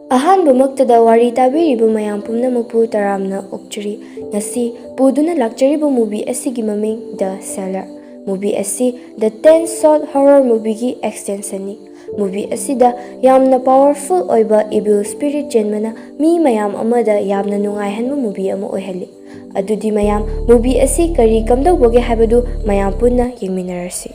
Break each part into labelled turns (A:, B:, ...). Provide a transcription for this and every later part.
A: ꯑꯍꯥꯟꯕꯃꯛꯇꯗ ꯋꯥꯔꯤ ꯇꯥꯕꯤꯔꯤꯕ ꯃꯌꯥꯝ ꯄꯨꯝꯅꯃꯛꯄꯨ ꯇꯔꯥꯝꯅ ꯑꯣꯛꯆꯔꯤ꯫ ꯉꯁꯤ ꯄꯨꯗꯨꯅ ꯂꯥꯛꯆꯔꯤꯕ ꯃꯨꯚꯤ ꯑꯁꯤꯒꯤ ꯃꯃꯤꯡ ꯗ ꯁꯦꯂꯔ꯫ ꯃꯨꯚꯤ ꯑꯁꯤ ꯗ 10 ꯁꯣꯔꯠ ꯍꯣꯔꯔ ꯃꯨꯚꯤꯒꯤ ꯑꯦꯛꯁꯇꯦꯟꯁꯟꯅꯤ꯫ ꯃꯨꯚꯤ ꯑꯁꯤꯗ ꯌꯥꯝꯅ ꯄꯥꯋꯔꯐꯨꯜ ꯑꯣꯏꯕ ꯏꯚꯤꯜ ꯁ꯭ꯄꯤꯔꯤꯠ ꯆꯦꯟꯕꯅ ꯃꯤ ꯃꯌꯥꯝ ꯑꯃꯗ ꯌꯥꯝꯅ ꯅꯨꯡꯉꯥꯏꯍꯟꯕ ꯃꯨꯚꯤ ꯑꯃ ꯑꯣꯏꯍꯜꯂꯤ꯫ ꯑꯗꯨꯗꯤ ꯃꯌꯥꯝ ꯃꯨꯚꯤ ꯑꯁꯤ ꯀꯔꯤ ꯀꯝꯗꯧꯕꯒꯦ ꯍꯥꯏꯕꯗꯨ ꯃꯌꯥꯝ ꯄꯨꯟꯅ ꯌꯦꯡꯃꯤꯟꯅꯔꯁꯤ꯫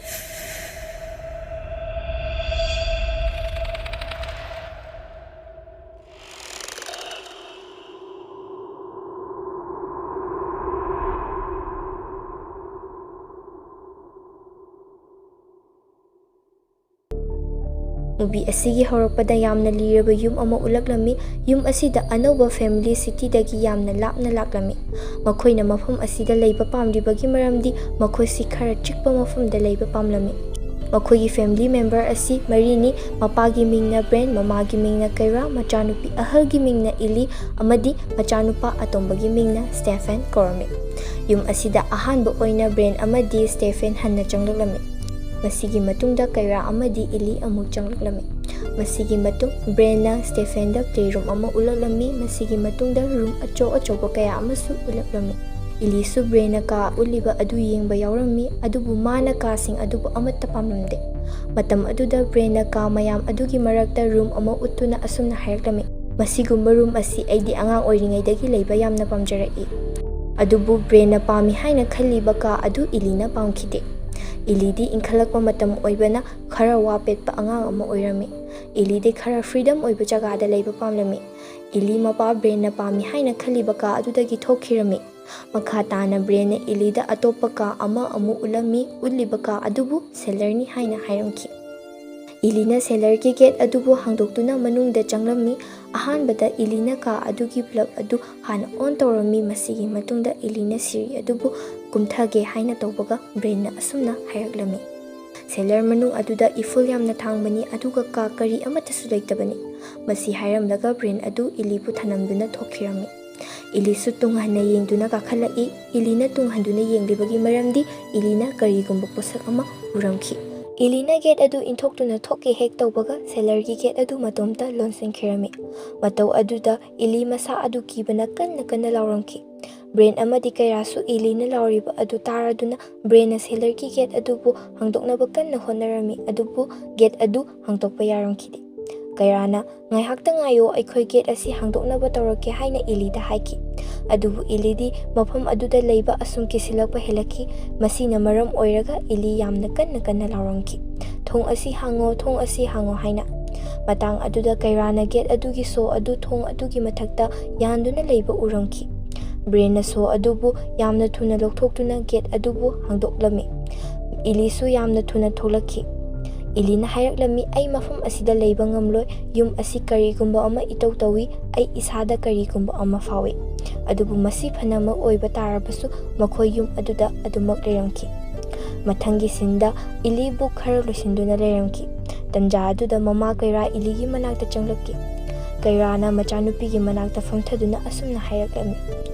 A: ꯃꯨꯚꯤ ꯑꯁꯤꯒꯤ ꯍꯧꯔꯛꯄꯗ ꯌꯥꯝꯅ ꯂꯤꯔꯕ ꯌꯨꯝ ꯑꯃ ꯎꯠꯂꯛꯂꯝꯃꯤ꯫ ꯌꯨꯝ ꯑꯁꯤꯗ ꯑꯅꯧꯕ ꯐꯦꯃꯤꯂꯤ ꯁꯤꯇꯤꯗꯒꯤ ꯌꯥꯝꯅ ꯂꯥꯞꯅ ꯂꯥꯛꯂꯝꯃꯤ꯫ ꯃꯈꯣꯏꯅ ꯃꯐꯝ ꯑꯁꯤꯗ ꯂꯩꯕ ꯄꯥꯝꯂꯤꯕꯒꯤ ꯃꯔꯝꯗꯤ ꯃꯈꯣꯏꯁꯤ ꯈꯔ ꯆꯤꯛꯄ ꯃꯐꯝꯗ ꯂꯩꯕ ꯄꯥꯝꯂꯝꯃꯤ꯫ ꯃꯈꯣꯏꯒꯤ ꯐꯦꯃꯤꯂꯤ ꯃꯦꯝꯕꯔ ꯑꯁꯤ ꯃꯔꯤꯅꯤ꯫ ꯃꯄꯥꯒꯤ ꯃꯤꯡꯅ ꯕ꯭ꯔꯦꯟ, ꯃꯃꯥꯒꯤ ꯃꯤꯡꯅ ꯀꯩꯔꯥ, ꯃꯆꯥꯅꯨꯄꯤ ꯑꯍꯜꯒꯤ ꯃꯤꯡꯅ ꯏꯂꯤ ꯑꯃꯗꯤ ꯃꯆꯥꯅꯨꯄꯥ ꯑꯇꯣꯝꯕꯒꯤ ꯃꯤꯡꯅ ꯁ꯭ꯇꯦꯐꯦꯟ ꯀꯧꯔꯝꯃꯤ꯫ ꯌꯨꯝ ꯑꯁꯤꯗ ꯑꯍꯥꯟꯕ ꯑꯣꯏꯅ ꯕ꯭ꯔꯦꯟ ꯑꯃꯗꯤ ꯁ꯭ꯇꯦꯐꯦꯟ ꯍꯟꯅ ꯆꯪꯂꯛꯂꯝꯃꯤ꯫ ꯃꯁꯤꯒꯤ ꯃꯇꯨꯡꯗ ꯀꯩꯔꯥ ꯑꯃꯗꯤ ꯏꯂꯤ ꯑꯃꯨꯛ ꯆꯪꯂꯛꯂꯝꯃꯤ꯫ ꯃꯁꯤꯒꯤ ꯃꯇꯨꯡ ꯕ꯭ꯔꯦꯟꯅ ꯁ꯭ꯇꯦꯐꯦꯟꯗ ꯄ꯭ꯂꯦꯔꯨꯝ ꯑꯃ ꯎꯠꯂꯛꯂꯝꯃꯤ꯫ ꯃꯁꯤꯒꯤ ꯃꯇꯨꯡꯗ ꯔꯨꯝ ꯑꯆꯧ-ꯑꯆꯧꯕ ꯀꯌꯥ ꯑꯃꯁꯨ ꯎꯠꯂꯛꯂꯝꯃꯤ꯫ ꯏꯂꯤꯁꯨ ꯕ꯭ꯔꯦꯟꯅ ꯀꯥ ꯎꯠꯂꯤꯕ ꯑꯗꯨ ꯌꯦꯡꯕ ꯌꯥꯎꯔꯝꯃꯤ, ꯑꯗꯨꯕꯨ ꯃꯥꯅ ꯀꯥꯁꯤꯡ ꯑꯗꯨꯕꯨ ꯑꯃꯠꯇ ꯄꯥꯝꯂꯝꯗꯦ꯫ ꯃꯇꯝ ꯑꯗꯨꯗ ꯕ꯭ꯔꯦꯟꯅ ꯀꯥ ꯃꯌꯥꯝ ꯑꯗꯨꯒꯤ ꯃꯔꯛꯇ ꯔꯨꯝ ꯑꯃ ꯎꯠꯇꯨꯅ ꯑꯁꯨꯝꯅ ꯍꯥꯏꯔꯛꯂꯝꯃꯤ, "ꯃꯁꯤꯒꯨꯝꯕ ꯔꯨꯝ ꯑꯁꯤ ꯑꯩꯗꯤ ꯑꯉꯥꯡ ꯑꯣꯏꯔꯤꯉꯩꯗꯒꯤ ꯂꯩꯕ ꯌꯥꯝꯅ ꯄꯥꯝꯖꯔꯛꯏ"꯫ ꯑꯗꯨꯕꯨ ꯕ꯭ꯔꯦꯟꯅ ꯄꯥꯝꯃꯤ ꯍꯥꯏꯅ ꯈꯜꯂꯤꯕ ꯀꯥ ꯑꯗꯨ ꯏꯂꯤꯅ ꯄꯥꯝꯈꯤꯗꯦ꯫ ꯏꯂꯤꯗꯤ ꯏꯟꯈꯠꯂꯛꯄ ꯃꯇꯝ ꯑꯣꯏꯕꯅ ꯈꯔ ꯋꯥ ꯄꯦꯠꯄ ꯑꯉꯥꯡ ꯑꯃ ꯑꯣꯏꯔꯝꯃꯤ꯫ ꯏꯂꯤꯗꯤ ꯈꯔ ꯐ꯭ꯔꯤꯗꯝ ꯑꯣꯏꯕ ꯖꯒꯥꯗ ꯂꯩꯕ ꯄꯥꯝꯂꯝꯃꯤ꯫ ꯏꯂꯤ ꯃꯄꯥ ꯕ꯭ꯔꯦꯟꯅ ꯄꯥꯝꯃꯤ ꯍꯥꯏꯅ ꯈꯜꯂꯤꯕ ꯀꯥ ꯑꯗꯨꯗꯒꯤ ꯊꯣꯛꯈꯤꯔꯝꯃꯤ꯫ ꯃꯈꯥ ꯇꯥꯅ ꯕ꯭ꯔꯦꯟꯅ ꯑꯦꯂꯤꯗ ꯑꯇꯣꯞꯄ ꯀꯥ ꯑꯃ ꯑꯃꯨꯛ ꯎꯠꯂꯝꯃꯤ꯫ ꯎꯠꯂꯤꯕ ꯀꯥ ꯑꯗꯨꯕꯨ ꯁꯦꯂꯔꯅꯤ ꯍꯥꯏꯅ ꯍꯥꯏꯔꯝꯈꯤ꯫ ꯏꯂꯤꯅ ꯁꯦꯂꯔꯒꯤ ꯒꯦꯠ ꯑꯗꯨꯕꯨ ꯍꯥꯡꯗꯣꯛꯇꯨꯅ ꯃꯅꯨꯡꯗ ꯆꯪꯂꯝꯃꯤ꯫ ꯑꯍꯥꯟꯕꯗ ꯏꯂꯤꯅ ꯀꯥ ꯑꯗꯨꯒꯤ ꯕꯜꯕ ꯑꯗꯨ ꯍꯥꯟꯅ ꯑꯣꯟ ꯇꯧꯔꯝꯃꯤ꯫ ꯃꯁꯤꯒꯤ ꯃꯇꯨꯡꯗ ꯏꯂꯤꯅ ꯁꯤꯔꯤ ꯑꯗꯨꯕꯨ ꯀꯨꯝꯊꯒꯦ ꯍꯥꯏꯅ ꯇꯧꯕꯒ ꯕ꯭ꯔꯦꯟꯅ ꯑꯁꯨꯝꯅ ꯍꯥꯏꯔꯛꯂꯝꯃꯤ, "ꯁꯦꯂꯔ ꯃꯅꯨꯡ ꯑꯗꯨꯗ ꯏꯐꯨꯜ ꯌꯥꯝꯅ ꯊꯥꯡꯕꯅꯤ, ꯑꯗꯨꯒ ꯀꯥ ꯀꯔꯤ ꯑꯃꯠꯇꯁꯨ ꯂꯩꯇꯕꯅꯤ"꯫ ꯃꯁꯤ ꯍꯥꯏꯔꯝꯂꯒ ꯕ꯭ꯔꯦꯟ ꯑꯗꯨ ꯏꯂꯤꯕꯨ ꯊꯅꯝꯗꯨꯅ ꯊꯣꯛꯈꯤꯔꯝꯃꯤ꯫ ꯏꯂꯤꯁꯨ ꯇꯨꯡ ꯍꯟꯅ ꯌꯦꯡꯗꯨꯅ ꯀꯥꯈꯠꯂꯛꯏ꯫ ꯏꯂꯤꯅ ꯇꯨꯡ ꯍꯟꯗꯨꯅ ꯌꯦꯡꯂꯤꯕꯒꯤ ꯃꯔꯝꯗꯤ ꯏꯂꯤꯅ ꯀꯔꯤꯒꯨꯝꯕ ꯄꯣꯠꯁꯛ ꯑꯃ ꯎꯔꯝꯈꯤ꯫ ꯏꯂꯤꯅ ꯒꯦꯠ ꯑꯗꯨ ꯏꯟꯊꯣꯛꯇꯨꯅ ꯊꯣꯛꯀꯦ ꯍꯦꯛ ꯇꯧꯕꯒ ꯁꯦꯂꯔꯒꯤ ꯒꯦꯠ ꯑꯗꯨ ꯃꯇꯣꯝꯇ ꯂꯣꯟꯁꯤꯟꯈꯤꯔꯝꯃꯤ꯫ ꯃꯇꯧ ꯑꯗꯨꯗ ꯏꯂꯤ ꯃꯁꯥ ꯑꯗꯨ ꯀꯤꯕꯅ ꯀꯟꯅ ꯀꯟꯅ ꯂꯥꯎꯔꯝꯈꯤ꯫ ꯕ꯭ꯔꯦꯟ ꯑꯃꯗꯤ ꯀꯩꯔꯥꯁꯨ ꯏꯂꯤꯅ ꯂꯥꯎꯔꯤꯕ ꯑꯗꯨ ꯇꯥꯔꯗꯨꯅ ꯕ꯭ꯔꯦꯟꯅ ꯁꯦꯂꯔꯒꯤ ꯒꯦꯠ ꯑꯗꯨꯕꯨ ꯍꯥꯡꯗꯣꯛꯅꯕ ꯀꯟꯅ ꯍꯣꯠꯅꯔꯝꯃꯤ, ꯑꯗꯨꯕꯨ ꯒꯦꯠ ꯑꯗꯨ ꯍꯥꯡꯗꯣꯛꯄ ꯌꯥꯔꯝꯈꯤꯗꯦ꯫ ꯀꯩꯔꯥꯅ, "ꯉꯥꯏꯍꯥꯛꯇ ꯉꯥꯏꯌꯣ, ꯑꯩꯈꯣꯏ ꯒꯦꯠ ꯑꯁꯤ ꯍꯥꯡꯗꯣꯛꯅꯕ ꯇꯧꯔꯛꯀꯦ" ꯍꯥꯏꯅ ꯏꯂꯤꯗ ꯍꯥꯏꯈꯤ꯫ ꯑꯗꯨꯕꯨ ꯏꯂꯤꯗꯤ ꯃꯐꯝ ꯑꯗꯨꯗ ꯂꯩꯕ ꯑꯁꯨꯝ ꯀꯤꯁꯤꯜꯂꯛꯄ ꯍꯦꯜꯂꯛꯈꯤ꯫ ꯃꯁꯤꯅ ꯃꯔꯝ ꯑꯣꯏꯔꯒ ꯏꯂꯤ ꯌꯥꯝꯅ ꯀꯟꯅ ꯀꯟꯅ ꯂꯥꯎꯔꯝꯈꯤ, "ꯊꯣꯡ ꯑꯁꯤ ꯍꯥꯡꯉꯣ, ꯊꯣꯡ ꯑꯁꯤ ꯍꯥꯡꯉꯣ" ꯍꯥꯏꯅ꯫ ꯃꯇꯥꯡ ꯑꯗꯨꯗ ꯀꯩꯔꯥꯅ ꯒꯦꯠ ꯑꯗꯨꯒꯤ ꯁꯣ ꯑꯗꯨ ꯊꯣꯡ ꯑꯗꯨꯒꯤ ꯃꯊꯛꯇ ꯌꯥꯟꯗꯨꯅ ꯂꯩꯕ ꯎꯔꯝꯈꯤ꯫ ꯕ꯭ꯔꯦꯟꯅ ꯁꯣ ꯑꯗꯨꯕꯨ ꯌꯥꯝꯅ ꯊꯨꯅ ꯂꯧꯊꯣꯛꯇꯨꯅ ꯒꯦꯠ ꯑꯗꯨꯕꯨ ꯍꯥꯡꯗꯣꯛꯂꯝꯃꯤ꯫ ꯏꯂꯤꯁꯨ ꯌꯥꯝꯅ ꯊꯨꯅ ꯊꯣꯛꯂꯛꯈꯤ꯫ ꯏꯂꯤꯅ ꯍꯥꯏꯔꯛꯂꯝꯃꯤ, "ꯑꯩ ꯃꯐꯝ ꯑꯁꯤꯗ ꯂꯩꯕ ꯉꯝꯂꯣꯏ꯫ ꯌꯨꯝ ꯑꯁꯤ ꯀꯔꯤꯒꯨꯝꯕ ꯑꯃ ꯏꯇꯧ ꯇꯧꯏ꯫ ꯑꯩ ꯏꯁꯥꯗ ꯀꯔꯤꯒꯨꯝꯕ ꯑꯃ ꯐꯥꯎꯏ"꯫ ꯑꯗꯨꯕꯨ ꯃꯁꯤ ꯐꯅꯃꯛ ꯑꯣꯏꯕ ꯇꯥꯔꯕꯁꯨ ꯃꯈꯣꯏ ꯌꯨꯝ ꯑꯗꯨꯗ ꯑꯗꯨꯃꯛ ꯂꯩꯔꯝꯈꯤ꯫ ꯃꯊꯪꯒꯤ ꯁꯤꯟꯗ ꯏꯂꯤ ꯕꯨꯛ ꯈꯔ ꯂꯣꯏꯁꯤꯟꯗꯨꯅ ꯂꯩꯔꯝꯈꯤ꯫ ꯇꯟꯖꯥ ꯑꯗꯨꯗ ꯃꯃꯥ ꯀꯩꯔꯥ ꯏꯂꯤꯒꯤ ꯃꯅꯥꯛꯇ ꯆꯪꯂꯛꯈꯤ꯫ ꯀꯩꯔꯥꯅ ꯃꯆꯥꯅꯨꯄꯤꯒꯤ ꯃꯅꯥꯛꯇ ꯐꯝꯊꯗꯨꯅ ꯑꯁꯨꯝꯅ ꯍꯥꯏꯔꯛꯂꯝꯃꯤ,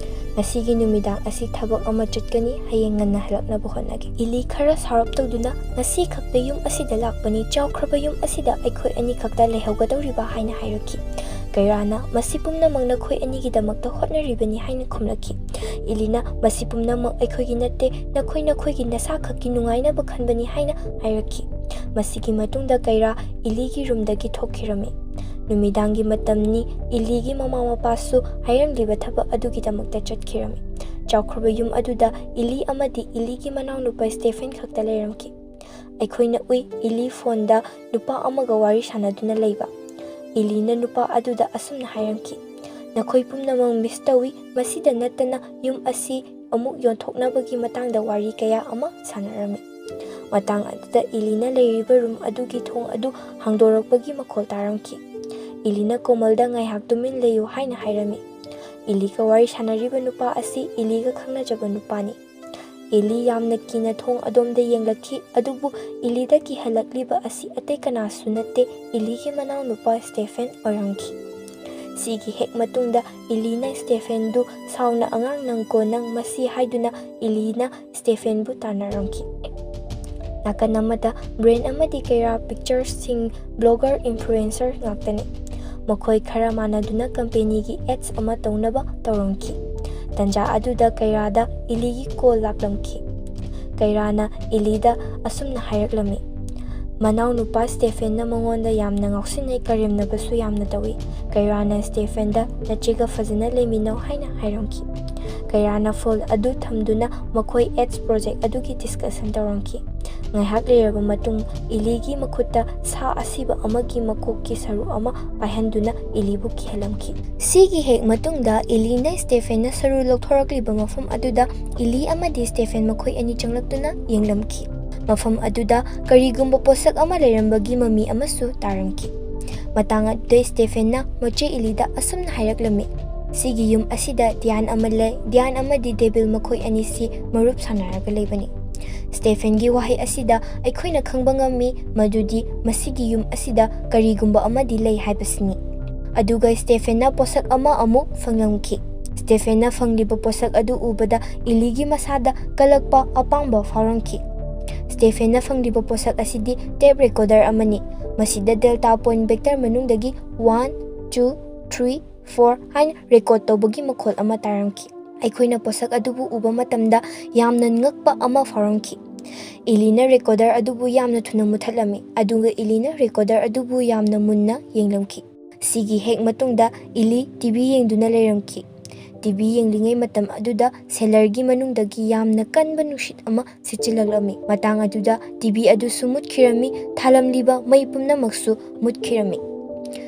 A: "ꯉꯁꯤꯒꯤ ꯅꯨꯃꯤꯗꯥꯡ ꯑꯁꯤ ꯊꯕꯛ ꯑꯃ ꯆꯠꯀꯅꯤ, ꯍꯌꯦꯡ ꯉꯟꯅ ꯍꯜꯂꯛꯅꯕ ꯍꯣꯠꯅꯒꯦ"꯫ ꯏꯂꯤ ꯈꯔ ꯁꯥꯎꯔꯞ ꯇꯧꯗꯨꯅ, "ꯉꯁꯤ ꯈꯛꯇ ꯌꯨꯝ ꯑꯁꯤꯗ ꯂꯥꯛꯄꯅꯤ, ꯆꯥꯎꯈ꯭ꯔꯕ ꯌꯨꯝ ꯑꯁꯤꯗ ꯑꯩꯈꯣꯏ ꯑꯅꯤ ꯈꯛꯇ ꯂꯩꯍꯧꯒꯗꯧꯔꯤꯕ" ꯍꯥꯏꯅ ꯍꯥꯏꯔꯛꯈꯤ꯫ ꯀꯩꯔꯥꯅ, "ꯃꯁꯤ ꯄꯨꯝꯅꯃꯛ ꯅꯈꯣꯏ ꯑꯅꯤꯒꯤꯗꯃꯛꯇ ꯍꯣꯠꯅꯔꯤꯕꯅꯤ" ꯍꯥꯏꯅ ꯈꯨꯝꯂꯛꯈꯤ꯫ ꯏꯂꯤꯅ, "ꯃꯁꯤ ꯄꯨꯝꯅꯃꯛ ꯑꯩꯈꯣꯏꯒꯤ ꯅꯠꯇꯦ, ꯅꯈꯣꯏꯒꯤ ꯅꯁꯥꯈꯛꯀꯤ ꯅꯨꯡꯉꯥꯏꯅꯕ ꯈꯟꯕꯅꯤ" ꯍꯥꯏꯅ ꯍꯥꯏꯔꯛꯈꯤ꯫ ꯃꯁꯤꯒꯤ ꯃꯇꯨꯡꯗ ꯀꯩꯔꯥ ꯏꯂꯤꯒꯤ ꯔꯨꯝꯗꯒꯤ ꯊꯣꯛꯈꯤꯔꯝꯃꯤ꯫ ꯅꯨꯃꯤꯗꯥꯡꯒꯤ ꯃꯇꯝꯅꯤ꯫ ꯏꯂꯤꯒꯤ ꯃꯃꯥ ꯃꯄꯥꯁꯨ ꯍꯥꯏꯔꯝꯂꯤꯕ ꯊꯕꯛ ꯑꯗꯨꯒꯤꯗꯃꯛꯇ ꯆꯠꯈꯤꯔꯝꯃꯤ꯫ ꯆꯥꯎꯈ꯭ꯔꯕ ꯌꯨꯝ ꯑꯗꯨꯗ ꯏꯂꯤ ꯑꯃꯗꯤ ꯏꯂꯤꯒꯤ ꯃꯅꯥꯎꯅꯨꯄꯥ ꯁ꯭ꯇꯦꯐꯦꯟ ꯈꯛꯇ ꯂꯩꯔꯝꯈꯤ꯫ ꯑꯩꯈꯣꯏꯅ ꯎꯏ ꯏꯂꯤ ꯐꯣꯟꯗ ꯅꯨꯄꯥ ꯑꯃꯒ ꯋꯥꯔꯤ ꯁꯥꯅꯗꯨꯅ ꯂꯩꯕ꯫ ꯏꯂꯤꯅ ꯅꯨꯄꯥ ꯑꯗꯨꯗ ꯑꯁꯨꯝꯅ ꯍꯥꯏꯔꯝꯈꯤ, "ꯅꯈꯣꯏ ꯄꯨꯝꯅꯃꯛ ꯃꯤꯁ ꯇꯧꯏ"꯫ ꯃꯁꯤꯗ ꯅꯠꯇꯅ ꯌꯨꯝ ꯑꯁꯤ ꯑꯃꯨꯛ ꯌꯣꯟꯊꯣꯛꯅꯕꯒꯤ ꯃꯇꯥꯡꯗ ꯋꯥꯔꯤ ꯀꯌꯥ ꯑꯃ ꯁꯥꯅꯔꯝꯃꯤ꯫ ꯃꯇꯥꯡ ꯑꯗꯨꯗ ꯏꯂꯤꯅ ꯂꯩꯔꯤꯕ ꯔꯨꯝ ꯑꯗꯨꯒꯤ ꯊꯣꯡ ꯑꯗꯨ ꯍꯥꯡꯗꯣꯔꯛꯄꯒꯤ ꯃꯈꯣꯜ ꯇꯥꯔꯝꯈꯤ꯫ ꯏꯂꯤꯅ ꯀꯣꯃꯜꯗ ꯉꯥꯏꯍꯥꯛ ꯇꯨꯃꯤꯟ ꯂꯩꯌꯨ ꯍꯥꯏꯅ ꯍꯥꯏꯔꯝꯃꯤ꯫ ꯏꯂꯤꯒ ꯋꯥꯔꯤ ꯁꯥꯅꯔꯤꯕ ꯅꯨꯄꯥ ꯑꯁꯤ ꯏꯂꯤꯒ ꯈꯪꯅꯖꯕ ꯅꯨꯄꯥꯅꯤ꯫ ꯏꯂꯤ ꯌꯥꯝꯅ ꯀꯤꯅ ꯊꯣꯡ ꯑꯗꯣꯝꯗ ꯌꯦꯡꯂꯛꯈꯤ, ꯑꯗꯨꯕꯨ ꯏꯂꯤꯗ ꯀꯤꯍꯜꯂꯛꯂꯤꯕ ꯑꯁꯤ ꯑꯇꯩ ꯀꯅꯥꯁꯨ ꯅꯠꯇꯦ, ꯏꯂꯤꯒꯤ ꯃꯅꯥꯎꯅꯨꯄꯥ ꯁ꯭ꯇꯦꯐꯦꯟ ꯑꯣꯏꯔꯝꯈꯤ꯫ ꯁꯤꯒꯤ ꯍꯦꯛ ꯃꯇꯨꯡꯗ ꯏꯂꯤꯅ ꯁ꯭ꯇꯦꯐꯦꯟꯗꯨ ꯁꯥꯎꯅ, "ꯑꯉꯥꯡ ꯅꯪꯀꯣ ꯅꯪ ꯃꯁꯤ" ꯍꯥꯏꯗꯨꯅ ꯏꯂꯤꯅ ꯁ꯭ꯇꯦꯐꯦꯟꯕꯨ ꯇꯥꯟꯅꯔꯝꯈꯤ꯫ ꯅꯥꯀꯟ ꯑꯃꯗ ꯕ꯭ꯔꯦꯟ ꯑꯃꯗꯤ ꯀꯩꯔꯥ ꯄꯤꯛꯆꯔꯁꯤꯡ ꯕ꯭ꯂꯣꯒꯔ ꯏꯟꯐ꯭ꯂꯨꯑꯦꯟꯁꯔ ꯉꯥꯛꯇꯅꯤ꯫ ꯃꯈꯣꯏ ꯈꯔ ꯃꯥꯟꯅꯗꯨꯅ ꯀꯝꯄꯦꯅꯤꯒꯤ ꯑꯦꯗꯁ ꯑꯃ ꯇꯧꯅꯕ ꯇꯧꯔꯝꯈꯤ꯫ ꯇꯟꯖꯥ ꯑꯗꯨꯗ ꯀꯩꯔꯥꯗ ꯏꯂꯤꯒꯤ ꯀꯣꯜ ꯂꯥꯛꯂꯝꯈꯤ꯫ ꯀꯩꯔꯥꯅ ꯏꯂꯤꯗ ꯑꯁꯨꯝꯅ ꯍꯥꯏꯔꯛꯂꯝꯃꯤ, ꯃꯅꯥꯎꯅꯨꯄꯥ ꯁ꯭ꯇꯦꯐꯦꯟꯅ ꯃꯉꯣꯟꯗ ꯌꯥꯝꯅ ꯉꯥꯎꯁꯤꯟꯅꯩ, ꯀꯔꯦꯝꯅꯕꯁꯨ ꯌꯥꯝꯅ ꯇꯧꯏ꯫ ꯀꯩꯔꯥꯅ ꯁ꯭ꯇꯦꯐꯦꯟꯗ ꯅꯆꯦꯒ ꯐꯖꯅ ꯂꯩꯃꯤꯟꯅꯧ ꯍꯥꯏꯅ ꯍꯥꯏꯔꯝꯈꯤ꯫ ꯀꯩꯔꯥꯅ ꯐꯣꯟ ꯑꯗꯨ ꯊꯝꯗꯨꯅ ꯃꯈꯣꯏ ꯑꯦꯗꯁ ꯄ꯭ꯔꯣꯖꯦꯛ ꯑꯗꯨꯒꯤ ꯗꯤꯁꯀꯁꯟ ꯇꯧꯔꯝꯈꯤ꯫ ꯉꯥꯏꯍꯥꯛ ꯂꯩꯔꯕ ꯃꯇꯨꯡ ꯏꯂꯤꯒꯤ ꯃꯈꯨꯠꯇ ꯁꯥ ꯑꯁꯤꯕ ꯑꯃꯒꯤ ꯃꯀꯣꯛꯀꯤ ꯁꯔꯨꯛ ꯑꯃ ꯄꯥꯏꯍꯟꯗꯨꯅ ꯏꯂꯤꯕꯨ ꯀꯤꯍꯜꯂꯝꯈꯤ꯫ ꯁꯤꯒꯤ ꯍꯦꯛ ꯃꯇꯨꯡꯗ ꯏꯂꯤꯅ ꯁ꯭ꯇꯦꯐꯦꯟꯅ ꯁꯔꯨ ꯂꯧꯊꯣꯔꯛꯂꯤꯕ ꯃꯐꯝ ꯑꯗꯨꯗ ꯏꯂꯤ ꯑꯃꯗꯤ ꯁ꯭ꯇꯦꯐꯦꯟ ꯃꯈꯣꯏ ꯑꯅꯤ ꯆꯪꯂꯛꯇꯨꯅ ꯌꯦꯡꯂꯝꯈꯤ꯫ ꯃꯐꯝ ꯑꯗꯨꯗ ꯀꯔꯤꯒꯨꯝꯕ ꯄꯣꯠꯁꯛ ꯑꯃ ꯂꯩꯔꯝꯕꯒꯤ ꯃꯃꯤ ꯑꯃꯁꯨ ꯇꯥꯔꯝꯈꯤ꯫ ꯃꯇꯥꯡ ꯑꯗꯨꯗ ꯁ꯭ꯇꯦꯐꯦꯟꯅ ꯃꯆꯦ ꯏꯂꯤꯗ ꯑꯁꯨꯝꯅ ꯍꯥꯏꯔꯛꯂꯝꯃꯤ, ꯁꯤꯒꯤ ꯌꯨꯝ ꯑꯁꯤꯗ ꯗꯤꯌꯥꯟ ꯑꯃ ꯂꯩ, ꯗꯤꯌꯥꯟ ꯑꯃꯗꯤ ꯗꯦꯚꯤꯜ ꯃꯈꯣꯏ ꯑꯅꯤꯁꯤ ꯃꯔꯨꯞ ꯁꯥꯟꯅꯔꯒ ꯂꯩꯕꯅꯤ꯫ ꯁ꯭ꯇꯦꯐꯦꯟꯒꯤ ꯋꯥꯍꯩ ꯑꯁꯤꯗ ꯑꯩꯈꯣꯏꯅ ꯈꯪꯕ ꯉꯝꯃꯤ ꯃꯗꯨꯗꯤ ꯃꯁꯤꯒꯤ ꯌꯨꯝ ꯑꯁꯤꯗ ꯀꯔꯤꯒꯨꯝꯕ ꯑꯃꯗꯤ ꯂꯩ ꯍꯥꯏꯕꯁꯤꯅꯤ꯫ ꯑꯗꯨꯒ ꯁ꯭ꯇꯦꯐꯦꯟꯅ ꯄꯣꯠꯁꯛ ꯑꯃ ꯑꯃꯨꯛ ꯐꯪꯂꯝꯈꯤ꯫ ꯁ꯭ꯇꯦꯐꯦꯟꯅ ꯐꯪꯂꯤꯕ ꯄꯣꯠꯁꯛ ꯑꯗꯨ ꯎꯕꯗ ꯏꯂꯤꯒꯤ ꯃꯁꯥꯗ ꯀꯜꯂꯛꯄ ꯑꯄꯥꯝꯕ ꯐꯥꯎꯔꯝꯈꯤ꯫ ꯁ꯭ꯇꯦꯐꯦꯟꯅ ꯐꯪꯂꯤꯕ ꯄꯣꯠꯁꯛ ꯑꯁꯤꯗꯤ ꯇꯦꯞ ꯔꯦꯀꯣꯔꯗꯔ ꯑꯃꯅꯤ꯫ ꯃꯁꯤꯗ ꯗꯦꯜꯇꯥ ꯄꯣꯏꯟꯠ ꯚꯦꯛꯇꯔ ꯃꯅꯨꯡꯗꯒꯤ 1, 2, 3, 4 ꯍꯥꯏꯅ ꯔꯦꯀꯣꯔꯗ ꯇꯧꯕꯒꯤ ꯃꯈꯣꯜ ꯑꯃ ꯇꯥꯔꯝꯈꯤ꯫ ꯑꯩꯈꯣꯏꯅ ꯄꯣꯠꯁꯛ ꯑꯗꯨꯕꯨ ꯎꯕ ꯃꯇꯝꯗ ꯌꯥꯝꯅ ꯉꯛꯄ ꯑꯃ ꯐꯥꯎꯔꯝꯈꯤ꯫ ꯏꯂꯤꯅ ꯔꯦꯀꯣꯔꯗꯔ ꯑꯗꯨꯕꯨ ꯌꯥꯝꯅ ꯊꯨꯅ ꯃꯨꯠꯊꯠꯂꯝꯃꯤ, ꯑꯗꯨꯒ ꯏꯂꯤꯅ ꯔꯦꯀꯣꯔꯗꯔ ꯑꯗꯨꯕꯨ ꯌꯥꯝꯅ ꯃꯨꯟꯅ ꯌꯦꯡꯂꯝꯈꯤ꯫ ꯁꯤꯒꯤ ꯍꯦꯛ ꯃꯇꯨꯡꯗ ꯏꯂꯤ ꯇꯤꯚꯤ ꯌꯦꯡꯗꯨꯅ ꯂꯩꯔꯝꯈꯤ꯫ ꯇꯤꯚꯤ ꯌꯦꯡꯂꯤꯉꯩ ꯃꯇꯝ ꯑꯗꯨꯗ ꯁꯦꯂꯔꯒꯤ ꯃꯅꯨꯡꯗꯒꯤ ꯌꯥꯝꯅ ꯀꯟꯕ ꯅꯨꯡꯁꯤꯠ ꯑꯃ ꯁꯤꯠꯆꯤꯜꯂꯛꯂꯝꯃꯤ꯫ ꯃꯇꯥꯡ ꯑꯗꯨꯗ ꯇꯤꯚꯤ ꯑꯗꯨꯁꯨ ꯃꯨꯠꯈꯤꯔꯝꯃꯤ, ꯊꯥꯜꯂꯝꯂꯤꯕ ꯃꯩ ꯄꯨꯝꯅꯃꯛꯁꯨ ꯃꯨꯠꯈꯤꯔꯝꯃꯤ꯫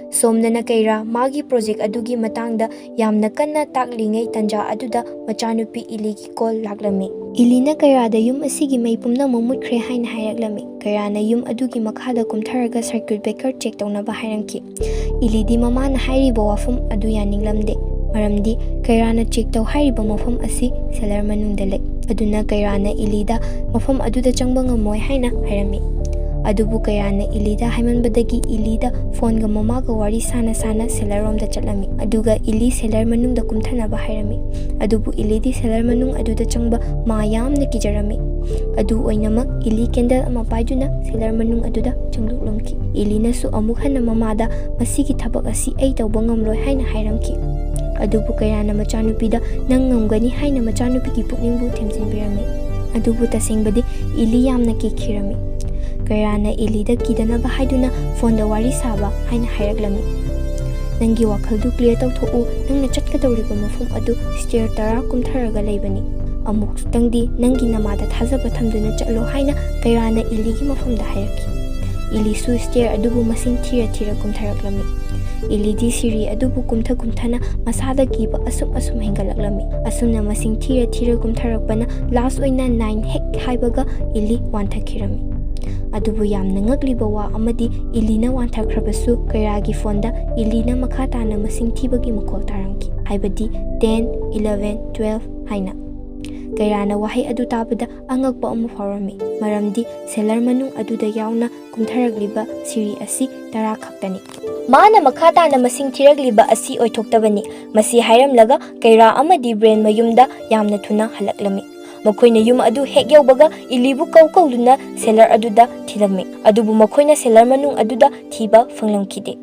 A: ꯁꯣꯝꯗꯅ ꯀꯩꯔꯥ ꯃꯥꯒꯤ ꯄ꯭ꯔꯣꯖꯦꯛ ꯑꯗꯨꯒꯤ ꯃꯇꯥꯡꯗ ꯌꯥꯝꯅ ꯀꯟꯅ ꯇꯥꯛꯂꯤꯉꯩ ꯇꯟꯖꯥ ꯑꯗꯨꯗ ꯃꯆꯥꯅꯨꯄꯤ ꯏꯂꯤꯒꯤ ꯀꯣꯜ ꯂꯥꯛꯂꯝꯃꯤ꯫ ꯏꯂꯤꯅ ꯀꯩꯔꯥꯗ ꯌꯨꯝ ꯑꯁꯤꯒꯤ ꯃꯩ ꯄꯨꯝꯅꯃꯛ ꯃꯨꯠꯈ꯭ꯔꯦ ꯍꯥꯏꯅ ꯍꯥꯏꯔꯛꯂꯝꯃꯤ꯫ ꯀꯩꯔꯥꯅ ꯌꯨꯝ ꯑꯗꯨꯒꯤ ꯃꯈꯥꯗ ꯀꯨꯝꯊꯔꯒ ꯁꯔꯀ꯭ꯌꯨꯠ ꯕ꯭ꯔꯦꯀꯔ ꯆꯦꯛ ꯇꯧꯅꯕ ꯍꯥꯏꯔꯝꯈꯤ꯫ ꯏꯂꯤꯗꯤ ꯃꯃꯥꯅ ꯍꯥꯏꯔꯤꯕ ꯋꯥꯐꯝ ꯑꯗꯨ ꯌꯥꯅꯤꯡꯂꯝꯗꯦ, ꯃꯔꯝꯗꯤ ꯀꯩꯔꯥꯅ ꯆꯦꯛ ꯇꯧ ꯍꯥꯏꯔꯤꯕ ꯃꯐꯝ ꯑꯁꯤ ꯁꯦꯂꯔ ꯃꯅꯨꯡꯗ ꯂꯩ꯫ ꯑꯗꯨꯅ ꯀꯩꯔꯥꯅ ꯏꯂꯤꯗ ꯃꯐꯝ ꯑꯗꯨꯗ ꯆꯪꯕ ꯉꯝꯃꯣꯏ ꯍꯥꯏꯅ ꯍꯥꯏꯔꯝꯃꯤ꯫ ꯑꯗꯨꯕꯨ ꯀꯩꯔꯥꯅ ꯏꯂꯤꯗ ꯍꯥꯏꯃꯟꯕꯗꯒꯤ ꯏꯂꯤꯗ ꯐꯣꯟꯒ ꯃꯃꯥꯒ ꯋꯥꯔꯤ ꯁꯥꯅ ꯁꯦꯂꯔꯔꯣꯝꯗ ꯆꯠꯂꯝꯃꯤ, ꯑꯗꯨꯒ ꯏꯂꯤ ꯁꯦꯂꯔ ꯃꯅꯨꯡꯗ ꯀꯨꯝꯊꯅꯕ ꯍꯥꯏꯔꯝꯃꯤ꯫ ꯑꯗꯨꯕꯨ ꯏꯂꯤꯗꯤ ꯁꯦꯂꯔ ꯃꯅꯨꯡ ꯑꯗꯨꯗ ꯆꯪꯕ ꯃꯥ ꯌꯥꯝꯅ ꯀꯤꯖꯔꯝꯃꯤ꯫ ꯑꯗꯨ ꯑꯣꯏꯅꯃꯛ ꯏꯂꯤ ꯀꯦꯟꯗꯜ ꯑꯃ ꯄꯥꯏꯗꯨꯅ ꯁꯦꯂꯔ ꯃꯅꯨꯡ ꯑꯗꯨꯗ ꯆꯪꯗꯣꯛꯂꯝꯈꯤ꯫ ꯏꯂꯤꯅꯁꯨ ꯑꯃꯨꯛ ꯍꯟꯅ ꯃꯃꯥꯗ ꯃꯁꯤꯒꯤ ꯊꯕꯛ ꯑꯁꯤ ꯑꯩ ꯇꯧꯕ ꯉꯝꯂꯣꯏ ꯍꯥꯏꯅ ꯍꯥꯏꯔꯝꯈꯤ꯫ ꯑꯗꯨꯕꯨ ꯀꯩꯔꯥꯅ ꯃꯆꯥꯅꯨꯄꯤꯗ ꯅꯪ ꯉꯝꯒꯅꯤ ꯍꯥꯏꯅ ꯃꯆꯥꯅꯨꯄꯤꯒꯤ ꯄꯨꯛꯅꯤꯡꯕꯨ ꯊꯦꯝꯖꯤꯟꯕꯤꯔꯝꯃꯤ꯫ ꯑꯗꯨꯕꯨ ꯇꯁꯦꯡꯕꯗꯤ ꯏꯂꯤ ꯌꯥꯝꯅ ꯀꯤꯈꯤꯔꯝꯃꯤ꯫ ꯀꯩꯔꯥꯅ ꯏꯂꯤꯗ ꯀꯤꯗꯅꯕ ꯍꯥꯏꯗꯨꯅ ꯐꯣꯟꯗ ꯋꯥꯔꯤ ꯁꯥꯕ ꯍꯥꯏꯅ ꯍꯥꯏꯔꯛꯂꯝꯃꯤ꯫ ꯅꯪꯒꯤ ꯋꯥꯈꯜꯗꯨ ꯀ꯭ꯂꯤꯌꯔ ꯇꯧꯊꯣꯛꯎ, ꯅꯪꯅ ꯆꯠꯀꯗꯧꯔꯤꯕ ꯃꯐꯝ ꯑꯗꯨ ꯁ꯭ꯇꯦꯌꯔ 10 ꯀꯨꯝꯊꯔꯒ ꯂꯩꯕꯅꯤ꯫ ꯑꯃꯨꯛꯇꯪꯗꯤ ꯅꯪꯒꯤ ꯅꯃꯥꯗ ꯊꯥꯖꯕ ꯊꯝꯗꯨꯅ ꯆꯠꯂꯣ ꯍꯥꯏꯅ ꯀꯩꯔꯥꯅ ꯏꯂꯤꯒꯤ ꯃꯐꯝꯗ ꯍꯥꯏꯔꯛꯈꯤ꯫ ꯏꯂꯤꯁꯨ ꯁ꯭ꯇꯦꯌꯔ ꯑꯗꯨꯕꯨ ꯃꯁꯤꯡ ꯊꯤꯔ ꯀꯨꯝꯊꯔꯛꯂꯝꯃꯤ꯫ ꯏꯂꯤꯗꯤ ꯁꯤꯔꯤ ꯑꯗꯨꯕꯨ ꯀꯨꯝꯊꯅ ꯃꯁꯥꯗ ꯀꯤꯕ ꯑꯁꯨꯝ ꯍꯦꯟꯒꯠꯂꯛꯂꯝꯃꯤ꯫ ꯑꯁꯨꯝꯅ ꯃꯁꯤꯡ ꯊꯤꯔ ꯀꯨꯝꯊꯔꯛꯄꯅ ꯂꯥꯁ ꯑꯣꯏꯅ 9 ꯍꯦꯛ ꯍꯥꯏꯕꯒ ꯏꯂꯤ ꯋꯥꯟꯊꯈꯤꯔꯝꯃꯤ꯫ ꯑꯗꯨꯕꯨ ꯌꯥꯝꯅ ꯉꯛꯂꯤꯕ ꯋꯥ ꯑꯃꯗꯤ ꯏꯂꯤꯅ ꯋꯥꯟꯊꯈ꯭ꯔꯕꯁꯨ ꯀꯩꯔꯥꯒꯤ ꯐꯣꯟꯗ ꯏꯂꯤꯅ ꯃꯈꯥ ꯇꯥꯅ ꯃꯁꯤꯡ ꯊꯤꯕꯒꯤ ꯃꯈꯣꯜ ꯇꯥꯔꯝꯈꯤ, ꯍꯥꯏꯕꯗꯤ 10, 11, 12 ꯍꯥꯏꯅ꯫ ꯀꯩꯔꯥꯅ ꯋꯥꯍꯩ ꯑꯗꯨ ꯇꯥꯕꯗ ꯑꯉꯛꯄ ꯑꯃ ꯐꯥꯎꯔꯝꯃꯤ, ꯃꯔꯝꯗꯤ ꯁꯦꯂꯔ ꯃꯅꯨꯡ ꯑꯗꯨꯗ ꯌꯥꯎꯅ ꯀꯨꯝꯊꯔꯛꯂꯤꯕ ꯁꯤꯔꯤ ꯑꯁꯤ 10 ꯈꯛꯇꯅꯤ꯫ ꯃꯥꯅ ꯃꯈꯥ ꯇꯥꯅ ꯃꯁꯤꯡ ꯊꯤꯔꯛꯂꯤꯕ ꯑꯁꯤ ꯑꯣꯏꯊꯣꯛꯇꯕꯅꯤ꯫ ꯃꯁꯤ ꯍꯥꯏꯔꯝꯂꯒ ꯀꯩꯔꯥ ꯑꯃꯗꯤ ꯕ꯭ꯔꯦꯟ ꯃꯌꯨꯝꯗ ꯌꯥꯝꯅ ꯊꯨꯅ ꯍꯜꯂꯛꯂꯝꯃꯤ꯫ ꯃꯈꯣꯏꯅ ꯌꯨꯝ ꯑꯗꯨ ꯍꯦꯛ ꯌꯧꯕꯒ ꯏꯂꯤꯕꯨ ꯀꯧꯗꯨꯅ ꯁꯦꯂꯔ ꯑꯗꯨꯗ ꯊꯤꯔꯝꯃꯤ, ꯑꯗꯨꯕꯨ ꯃꯈꯣꯏꯅ ꯁꯦꯂꯔ ꯃꯅꯨꯡ ꯑꯗꯨꯗ ꯊꯤꯕ ꯐꯪꯂꯝꯈꯤꯗꯦ꯫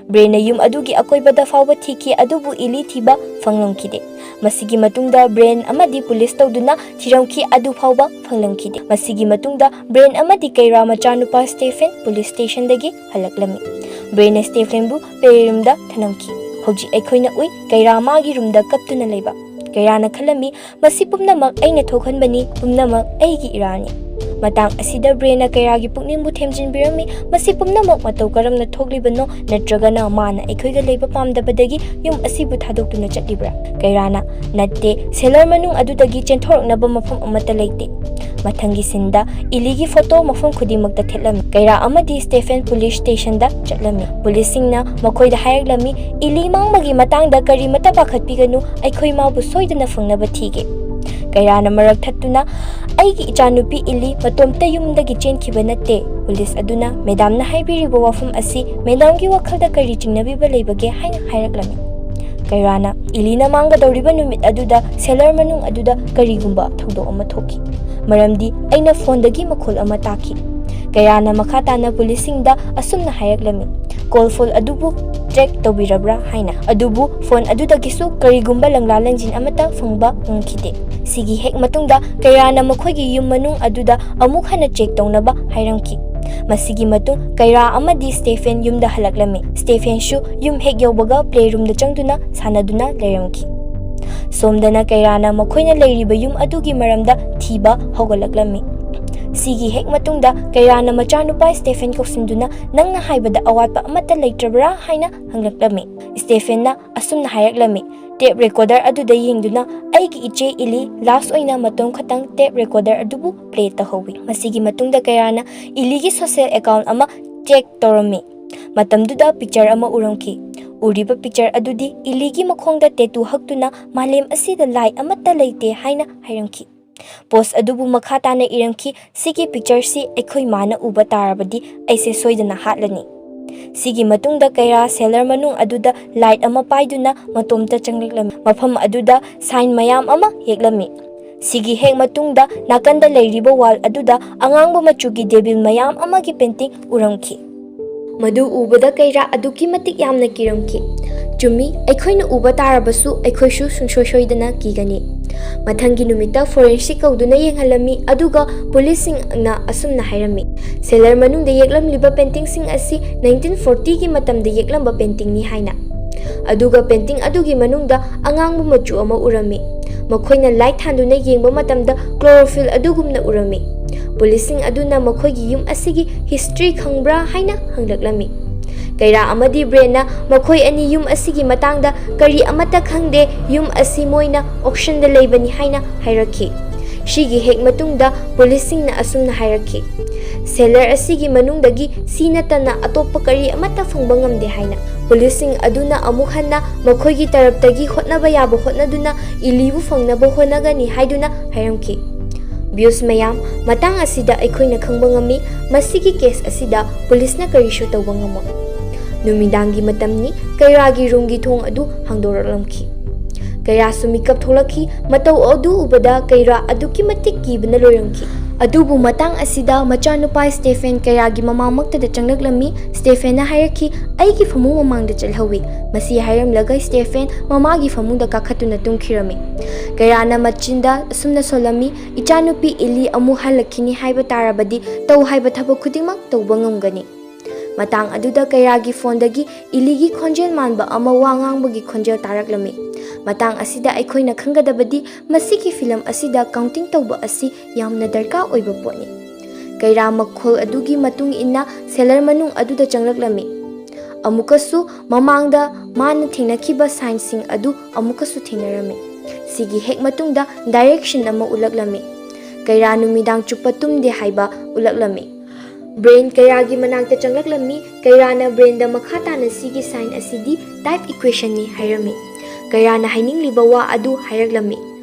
A: ꯕ꯭ꯔꯦꯟꯅ ꯌꯨꯝ ꯑꯗꯨꯒꯤ ꯑꯀꯣꯏꯕꯗ ꯐꯥꯎꯕ ꯊꯤꯈꯤ, ꯑꯗꯨꯕꯨ ꯏꯂꯤ ꯊꯤꯕ ꯐꯪꯂꯝꯈꯤꯗꯦ꯫ ꯃꯁꯤꯒꯤ ꯃꯇꯨꯡꯗ ꯕ꯭ꯔꯦꯟ ꯑꯃꯗꯤ ꯄꯨꯂꯤꯁ ꯇꯧꯗꯨꯅ ꯊꯤꯔꯝꯈꯤ, ꯑꯗꯨ ꯐꯥꯎꯕ ꯐꯪꯂꯝꯈꯤꯗꯦ꯫ ꯃꯁꯤꯒꯤ ꯃꯇꯨꯡꯗ ꯕ꯭ꯔꯦꯟ ꯑꯃꯗꯤ ꯀꯩꯔꯥ ꯃꯆꯥꯅꯨꯄꯥ ꯁ꯭ꯇꯦꯐꯦꯟ ꯄꯨꯂꯤꯁ ꯁ꯭ꯇꯦꯁꯟꯗꯒꯤ ꯍꯜꯂꯛꯂꯝꯃꯤ꯫ ꯕ꯭ꯔꯦꯟꯅ ꯁ꯭ꯇꯦꯐꯦꯟꯕꯨ ꯄꯦꯔꯦꯔꯨꯝꯗ ꯊꯅꯝꯈꯤ꯫ ꯍꯧꯖꯤꯛ ꯑꯩꯈꯣꯏꯅ ꯎꯏ ꯀꯩꯔꯥ ꯃꯥꯒꯤ ꯔꯨꯝꯗ ꯀꯞꯇꯨꯅ ꯂꯩꯕ꯫ ꯀꯩꯔꯥꯅ ꯈꯜꯂꯝꯃꯤ, ꯃꯁꯤ ꯄꯨꯝꯅꯃꯛ ꯑꯩꯅ ꯊꯣꯛꯍꯟꯕꯅꯤ, ꯄꯨꯝꯅꯃꯛ ꯑꯩꯒꯤ ꯏꯔꯥꯟꯅꯤ꯫ ꯃꯇꯥꯡ ꯑꯁꯤꯗ ꯕ꯭ꯔꯦꯟꯅ ꯀꯩꯔꯥꯒꯤ ꯄꯨꯛꯅꯤꯡꯕꯨ ꯊꯦꯝꯖꯤꯟꯕꯤꯔꯝꯃꯤ, ꯃꯁꯤ ꯄꯨꯝꯅꯃꯛ ꯃꯇꯧ ꯀꯔꯝꯅ ꯊꯣꯛꯂꯤꯕꯅꯣ, ꯅꯠꯇ꯭ꯔꯒꯅ ꯃꯥꯅ ꯑꯩꯈꯣꯏꯒ ꯂꯩꯕ ꯄꯥꯝꯗꯕꯗꯒꯤ ꯌꯨꯝ ꯑꯁꯤꯕꯨ ꯊꯥꯗꯣꯛꯇꯨꯅ ꯆꯠꯂꯤꯕ꯭ꯔꯥ? ꯀꯩꯔꯥꯅ ꯅꯠꯇꯦ, ꯁꯦꯂꯔ ꯃꯅꯨꯡ ꯑꯗꯨꯗꯒꯤ ꯆꯦꯟꯊꯣꯔꯛꯅꯕ ꯃꯐꯝ ꯑꯃꯠꯇ ꯂꯩꯇꯦ꯫ ꯃꯊꯪꯒꯤ ꯁꯤꯟꯗ ꯏꯂꯤꯒꯤ ꯐꯣꯇꯣ ꯃꯐꯝ ꯈꯨꯗꯤꯡꯃꯛꯇ ꯊꯦꯠꯂꯝꯃꯤ꯫ ꯀꯩꯔꯥ ꯑꯃꯗꯤ ꯁ꯭ꯇꯦꯐꯦꯟ ꯄꯨꯂꯤꯁ ꯁ꯭ꯇꯦꯁꯟꯗ ꯆꯠꯂꯝꯃꯤ꯫ ꯄꯨꯂꯤꯁꯁꯤꯡꯅ ꯃꯈꯣꯏꯗ ꯍꯥꯏꯔꯛꯂꯝꯃꯤ, ꯏꯂꯤ ꯃꯥꯡꯕꯒꯤ ꯃꯇꯥꯡꯗ ꯀꯔꯤꯃꯠꯇ ꯄꯥꯈꯠꯄꯤꯒꯅꯨ, ꯑꯩꯈꯣꯏ ꯃꯥꯕꯨ ꯁꯣꯏꯗꯅ ꯐꯪꯅꯕ ꯊꯤꯒꯦ꯫ ꯀꯩꯔꯥꯅ ꯃꯔꯛ ꯊꯠꯇꯨꯅ, ꯑꯩꯒꯤ ꯏꯆꯥꯅꯨꯄꯤ ꯏꯂꯤ ꯃꯇꯣꯝꯇ ꯌꯨꯝꯗꯒꯤ ꯆꯦꯟꯈꯤꯕ ꯅꯠꯇꯦ꯫ ꯄꯨꯂꯤꯁ ꯑꯗꯨꯅ ꯃꯦꯗꯥꯝꯅ ꯍꯥꯏꯕꯤꯔꯤꯕ ꯋꯥꯐꯝ ꯑꯁꯤ ꯃꯦꯗꯥꯝꯒꯤ ꯋꯥꯈꯜꯗ ꯀꯔꯤ ꯆꯤꯡꯅꯕꯤꯕ ꯂꯩꯕꯒꯦ ꯍꯥꯏꯅ ꯍꯥꯏꯔꯛꯂꯝꯃꯤ꯫ ꯀꯩꯔꯥꯅ ꯏꯂꯤꯅ ꯃꯥꯡꯒꯗꯧꯔꯤꯕ ꯅꯨꯃꯤꯠ ꯑꯗꯨꯗ ꯁꯦꯂꯔ ꯃꯅꯨꯡ ꯑꯗꯨꯗ ꯀꯔꯤꯒꯨꯝꯕ ꯊꯧꯗꯣꯛ ꯑꯃ ꯊꯣꯛꯈꯤ, ꯃꯔꯝꯗꯤ ꯑꯩꯅ ꯐꯣꯟꯗꯒꯤ ꯃꯈꯣꯜ ꯑꯃ ꯇꯥꯈꯤ꯫ ꯀꯩꯔꯥꯅ ꯃꯈꯥ ꯇꯥꯅ ꯄꯨꯂꯤꯁꯁꯤꯡꯗ ꯑꯁꯨꯝꯅ ꯍꯥꯏꯔꯛꯂꯝꯃꯤ, ꯀꯣꯜ ꯐꯣꯟ ꯑꯗꯨꯕꯨ ꯇ꯭ꯔꯦꯛ ꯇꯧꯕꯤꯔꯕ꯭ꯔꯥ ꯍꯥꯏꯅ, ꯑꯗꯨꯕꯨ ꯐꯣꯟ ꯑꯗꯨꯗꯒꯤꯁꯨ ꯀꯔꯤꯒꯨꯝꯕ ꯂꯪꯂꯥ ꯂꯪꯖꯤꯟ ꯑꯃꯠꯇ ꯐꯪꯕ ꯉꯝꯈꯤꯗꯦ꯫ ꯁꯤꯒꯤ ꯍꯦꯛ ꯃꯇꯨꯡꯗ ꯀꯩꯔꯥꯅ ꯃꯈꯣꯏꯒꯤ ꯌꯨꯝ ꯃꯅꯨꯡ ꯑꯗꯨꯗ ꯑꯃꯨꯛ ꯍꯟꯅ ꯆꯦꯛ ꯇꯧꯅꯕ ꯍꯥꯏꯔꯝꯈꯤ꯫ ꯃꯁꯤꯒꯤ ꯃꯇꯨꯡ ꯀꯩꯔꯥ ꯑꯃꯗꯤ ꯁ꯭ꯇꯦꯐꯦꯟ ꯌꯨꯝꯗ ꯍꯜꯂꯛꯂꯝꯃꯤ꯫ ꯁ꯭ꯇꯦꯐꯦꯟꯁꯨ ꯌꯨꯝ ꯍꯦꯛ ꯌꯧꯕꯒ ꯄ꯭ꯂꯦꯔꯨꯝꯗ ꯆꯪꯗꯨꯅ ꯁꯥꯟꯅꯗꯨꯅ ꯂꯩꯔꯝꯈꯤ꯫ ꯁꯣꯝꯗꯅ ꯀꯩꯔꯥꯅ ꯃꯈꯣꯏꯅ ꯂꯩꯔꯤꯕ ꯌꯨꯝ ꯑꯗꯨꯒꯤ ꯃꯔꯝꯗ ꯊꯤꯕ ꯍꯧꯒꯠꯂꯛꯂꯝꯃꯤ꯫ ꯁꯤꯒꯤ ꯍꯦꯛ ꯃꯇꯨꯡꯗ ꯀꯩꯔꯥꯅ ꯃꯆꯥꯅꯨꯄꯥ ꯁ꯭ꯇꯦꯐꯦꯟ ꯀꯧꯁꯤꯟꯗꯨꯅ ꯅꯪꯅ ꯍꯥꯏꯕꯗ ꯑꯋꯥꯠꯄ ꯑꯃꯠꯇ ꯂꯩꯇ꯭ꯔꯕ꯭ꯔꯥ ꯍꯥꯏꯅ ꯍꯪꯂꯛꯂꯝꯃꯤ꯫ ꯁ꯭ꯇꯦꯐꯦꯟꯅ ꯑꯁꯨꯝꯅ ꯍꯥꯏꯔꯛꯂꯝꯃꯤ, ꯇꯦꯞ ꯔꯦꯀꯣꯔꯗꯔ ꯑꯗꯨꯗ ꯌꯦꯡꯗꯨꯅ ꯑꯩꯒꯤ ꯏꯆꯦ ꯏꯂꯤ ꯂꯥꯁ ꯑꯣꯏꯅ ꯃꯇꯣꯝ ꯈꯛꯇꯪ ꯇꯦꯞ ꯔꯦꯀꯣꯔꯗꯔ ꯑꯗꯨꯕꯨ ꯄ꯭ꯂꯦ ꯇꯧꯍꯧꯏ꯫ ꯃꯁꯤꯒꯤ ꯃꯇꯨꯡꯗ ꯀꯩꯔꯥꯅ ꯏꯂꯤꯒꯤ ꯁꯣꯁꯤꯌꯦꯜ ꯑꯦꯀꯥꯎꯟꯠ ꯑꯃ ꯆꯦꯛ ꯇꯧꯔꯝꯃꯤ꯫ ꯃꯇꯝꯗꯨꯗ ꯄꯤꯛꯆꯔ ꯑꯃ ꯎꯔꯝꯈꯤ꯫ ꯎꯔꯤꯕ ꯄꯤꯛꯆꯔ ꯑꯗꯨꯗꯤ ꯏꯂꯤꯒꯤ ꯃꯈꯣꯡꯗ ꯇꯦꯇꯨ ꯍꯛꯇꯨꯅ ꯃꯥꯂꯦꯝ ꯑꯁꯤꯗ ꯂꯥꯏ ꯑꯃꯠꯇ ꯂꯩꯇꯦ ꯍꯥꯏꯅ ꯍꯥꯏꯔꯝꯈꯤ꯫ ꯄꯣꯁꯠ ꯑꯗꯨꯕꯨ ꯃꯈꯥ ꯇꯥꯅ ꯏꯔꯝꯈꯤ, ꯁꯤꯒꯤ ꯄꯤꯛꯆꯔꯁꯤ ꯑꯩꯈꯣꯏ ꯃꯥꯅ ꯎꯕ ꯇꯥꯔꯕꯗꯤ ꯑꯩꯁꯦ ꯁꯣꯏꯗꯅ ꯍꯥꯠꯂꯅꯤ꯫ ꯁꯤꯒꯤ ꯃꯇꯨꯡꯗ ꯀꯩꯔꯥ ꯁꯦꯂꯔ ꯃꯅꯨꯡ ꯑꯗꯨꯗ ꯂꯥꯏꯠ ꯑꯃ ꯄꯥꯏꯗꯨꯅ ꯃꯇꯣꯝꯇ ꯆꯪꯂꯛꯂꯝꯃꯤ꯫ ꯃꯐꯝ ꯑꯗꯨꯗ ꯁꯥꯏꯟ ꯃꯌꯥꯝ ꯑꯃ ꯌꯦꯛꯂꯝꯃꯤ꯫ ꯁꯤꯒꯤ ꯍꯦꯛ ꯃꯇꯨꯡꯗ ꯅꯥꯀꯟꯗ ꯂꯩꯔꯤꯕ ꯋꯥꯜ ꯑꯗꯨꯗ ꯑꯉꯥꯡꯕ ꯃꯆꯨꯒꯤ ꯗꯦꯕꯤꯜ ꯃꯌꯥꯝ ꯑꯃꯒꯤ ꯄꯦꯟꯇꯤꯡ ꯎꯔꯝꯈꯤ꯫ ꯃꯗꯨ ꯎꯕꯗ ꯀꯩꯔꯥ ꯑꯗꯨꯛꯀꯤ ꯃꯇꯤꯛ ꯌꯥꯝꯅ ꯀꯤꯔꯝꯈꯤ꯫ ꯆꯨꯝꯃꯤ, ꯑꯩꯈꯣꯏꯅ ꯎꯕ ꯇꯥꯔꯕꯁꯨ ꯑꯩꯈꯣꯏꯁꯨ ꯁꯨꯡꯁꯣꯏ ꯁꯣꯏꯗꯅ ꯀꯤꯒꯅꯤ꯫ ꯃꯊꯪꯒꯤ ꯅꯨꯃꯤꯠꯇ ꯐꯣꯔꯦꯟꯁꯤꯛ ꯀꯧꯗꯨꯅ ꯌꯦꯡꯍꯜꯂꯝꯃꯤ ꯑꯗꯨꯒ ꯄꯨꯂꯤꯁꯁꯤꯡꯅ ꯑꯁꯨꯝꯅ ꯍꯥꯏꯔꯝꯃꯤ, ꯁꯦꯂꯔ ꯃꯅꯨꯡꯗ ꯌꯦꯛꯂꯝꯂꯤꯕ ꯄꯦꯟꯇꯤꯡꯁꯤꯡ ꯑꯁꯤ 1940ꯒꯤ ꯃꯇꯝꯗ ꯌꯦꯛꯂꯝꯕ ꯄꯦꯟꯇꯤꯡꯅꯤ ꯍꯥꯏꯅ꯫ ꯑꯗꯨꯒ ꯄꯦꯟꯇꯤꯡ ꯑꯗꯨꯒꯤ ꯃꯅꯨꯡꯗ ꯑꯉꯥꯡꯕ ꯃꯆꯨ ꯑꯃ ꯎꯔꯝꯃꯤ꯫ ꯃꯈꯣꯏꯅ ꯂꯥꯏꯠ ꯊꯥꯟꯗꯨꯅ ꯌꯦꯡꯕ ꯃꯇꯝꯗ ꯀ꯭ꯂꯣꯔꯣꯐꯤꯜ ꯑꯗꯨꯒꯨꯝꯅ ꯎꯔꯝꯃꯤ꯫ ꯄꯨꯂꯤꯁꯁꯤꯡ ꯑꯗꯨꯅ ꯃꯈꯣꯏꯒꯤ ꯌꯨꯝ ꯑꯁꯤꯒꯤ ꯍꯤꯁꯇ꯭ꯔꯤ ꯈꯪꯕ꯭ꯔꯥ ꯍꯥꯏꯅ ꯍꯪꯂꯛꯂꯝꯃꯤ꯫ ꯀꯩꯔꯥ ꯑꯃꯗꯤ ꯕ꯭ꯔꯦꯟꯅ ꯃꯈꯣꯏ ꯑꯅꯤ ꯌꯨꯝ ꯑꯁꯤꯒꯤ ꯃꯇꯥꯡꯗ ꯀꯔꯤ ꯑꯃꯠꯇ ꯈꯪꯗꯦ, ꯌꯨꯝ ꯑꯁꯤ ꯃꯣꯏꯅ ꯑꯣꯛꯁꯟꯗ ꯂꯩꯕꯅꯤ ꯍꯥꯏꯅ ꯍꯥꯏꯔꯛꯈꯤ꯫ ꯁꯤꯒꯤ ꯍꯦꯛ ꯃꯇꯨꯡꯗ ꯄꯨꯂꯤꯁꯁꯤꯡꯅ ꯑꯁꯨꯝꯅ ꯍꯥꯏꯔꯛꯈꯤ, ꯁꯦꯂꯔ ꯑꯁꯤꯒꯤ ꯃꯅꯨꯡꯗꯒꯤ ꯁꯤ ꯅꯠꯇꯅ ꯑꯇꯣꯞꯄ ꯀꯔꯤ ꯑꯃꯠꯇ ꯐꯪꯕ ꯉꯝꯗꯦ ꯍꯥꯏꯅ꯫ ꯄꯨꯂꯤꯁꯁꯤꯡ ꯑꯗꯨꯅ ꯑꯃꯨꯛ ꯍꯟꯅ ꯃꯈꯣꯏꯒꯤ ꯇꯔꯞꯇꯒꯤ ꯍꯣꯠꯅꯕ ꯌꯥꯕ ꯍꯣꯠꯅꯗꯨꯅ ꯏꯂꯤꯕꯨ ꯐꯪꯅꯕ ꯍꯣꯠꯅꯒꯅꯤ ꯍꯥꯏꯗꯨꯅ ꯍꯥꯏꯔꯝꯈꯤ꯫ ꯚ꯭ꯌꯨꯁ ꯃꯌꯥꯝ, ꯃꯇꯥꯡ ꯑꯁꯤꯗ ꯑꯩꯈꯣꯏꯅ ꯈꯪꯕ ꯉꯝꯃꯤ ꯃꯁꯤꯒꯤ ꯀꯦꯁ ꯑꯁꯤꯗ ꯄꯨꯂꯤꯁꯅ ꯀꯔꯤꯁꯨ ꯇꯧꯕ ꯉꯝꯃꯣꯏ꯫ ꯅꯨꯃꯤꯗꯥꯡꯒꯤ ꯃꯇꯝꯅꯤ꯫ ꯀꯩꯔꯥꯒꯤ ꯔꯨꯝꯒꯤ ꯊꯣꯡ ꯑꯗꯨ ꯍꯥꯡꯗꯣꯔꯛꯂꯝꯈꯤ꯫ ꯀꯩꯔꯥꯁꯨ ꯃꯤꯀꯞ ꯊꯣꯛꯂꯛꯈꯤ꯫ ꯃꯇꯧ ꯑꯗꯨ ꯎꯕꯗ ꯀꯩꯔꯥ ꯑꯗꯨꯛꯀꯤ ꯃꯇꯤꯛ ꯀꯤꯕꯅ ꯂꯣꯏꯔꯝꯈꯤ꯫ ꯑꯗꯨꯕꯨ ꯃꯇꯥꯡ ꯑꯁꯤꯗ ꯃꯆꯥꯅꯨꯄꯥ ꯁ꯭ꯇꯦꯐꯦꯟ ꯀꯩꯔꯥꯒꯤ ꯃꯃꯥꯡꯃꯛꯇꯗ ꯆꯪꯂꯛꯂꯝꯃꯤ꯫ ꯁ꯭ꯇꯦꯐꯦꯟꯅ ꯍꯥꯏꯔꯛꯈꯤ, ꯑꯩꯒꯤ ꯐꯃꯨꯡ ꯃꯃꯥꯡꯗ ꯆꯠꯍꯧꯏ꯫ ꯃꯁꯤ ꯍꯥꯏꯔꯝꯂꯒ ꯁ꯭ꯇꯦꯐꯦꯟ ꯃꯃꯥꯒꯤ ꯐꯃꯨꯡꯗ ꯀꯥꯈꯠꯇꯨꯅ ꯇꯨꯝꯈꯤꯔꯝꯃꯤ꯫ ꯀꯩꯔꯥꯅ ꯃꯆꯤꯟꯗ ꯑꯁꯨꯝꯅ ꯁꯣꯜꯂꯝꯃꯤ, ꯏꯆꯥꯅꯨꯄꯤ ꯏꯂꯤ ꯑꯃꯨꯛ ꯍꯜꯂꯛꯈꯤꯅꯤ ꯍꯥꯏꯕ ꯇꯥꯔꯕꯗꯤ ꯇꯧ ꯍꯥꯏꯕ ꯊꯕꯛ ꯈꯨꯗꯤꯡꯃꯛ ꯇꯧꯕ ꯉꯝꯒꯅꯤ꯫ ꯃꯇꯥꯡ ꯑꯗꯨꯗ ꯀꯩꯔꯥꯒꯤ ꯐꯣꯟꯗꯒꯤ ꯏꯂꯤꯒꯤ ꯈꯣꯟꯖꯦꯜ ꯃꯥꯟꯕ ꯑꯃ ꯋꯥ ꯉꯥꯡꯕꯒꯤ ꯈꯣꯟꯖꯦꯜ ꯇꯥꯔꯛꯂꯝꯃꯤ꯫ ꯃꯇꯥꯡ ꯑꯁꯤꯗ ꯑꯩꯈꯣꯏꯅ ꯈꯪꯒꯗꯕꯗꯤ ꯃꯁꯤꯒꯤ ꯐꯤꯂꯝ ꯑꯁꯤꯗ ꯀꯥꯎꯟꯇꯤꯡ ꯇꯧꯕ ꯑꯁꯤ ꯌꯥꯝꯅ ꯗꯔꯀꯥꯔ ꯑꯣꯏꯕ ꯄꯣꯠꯅꯤ꯫ ꯀꯩꯔꯥ ꯃꯈꯣꯜ ꯑꯗꯨꯒꯤ ꯃꯇꯨꯡ ꯏꯟꯅ ꯁꯦꯂꯔ ꯃꯅꯨꯡ ꯑꯗꯨꯗ ꯆꯪꯂꯛꯂꯝꯃꯤ꯫ ꯑꯃꯨꯛꯀꯁꯨ ꯃꯃꯥꯡꯗ ꯃꯥꯅ ꯊꯦꯡꯅꯈꯤꯕ ꯁꯥꯏꯟꯁꯤꯡ ꯑꯗꯨ ꯑꯃꯨꯛꯀꯁꯨ ꯊꯦꯡꯅꯔꯝꯃꯤ꯫ ꯁꯤꯒꯤ ꯍꯦꯛ ꯃꯇꯨꯡꯗ ꯗꯥꯏꯔꯦꯛꯁꯟ ꯑꯃ ꯎꯠꯂꯛꯂꯝꯃꯤ꯫ ꯀꯩꯔꯥ ꯅꯨꯃꯤꯗꯥꯡ ꯆꯨꯞꯄ ꯇꯨꯝꯗꯦ ꯍꯥꯏꯕ ꯎꯠꯂꯛꯂꯝꯃꯤ꯫ ꯕ꯭ꯔꯦꯟ ꯀꯩꯔꯥꯒꯤ ꯃꯅꯥꯛꯇ ꯆꯪꯂꯛꯂꯝꯃꯤ꯫ ꯀꯩꯔꯥꯅ ꯕ꯭ꯔꯦꯟꯗ ꯃꯈꯥ ꯇꯥꯅ ꯁꯤꯒꯤ ꯁꯥꯏꯟ ꯑꯁꯤꯗꯤ ꯇꯥꯏꯞ ꯏꯀ꯭ꯋꯦꯁꯟꯅꯤ ꯍꯥꯏꯔꯝꯃꯤ꯫ ꯀꯩꯔꯥꯅ ꯍꯥꯏꯅꯤꯡꯂꯤꯕ ꯋꯥ ꯑꯗꯨ ꯍꯥꯏꯔꯛꯂꯝꯃꯤ꯫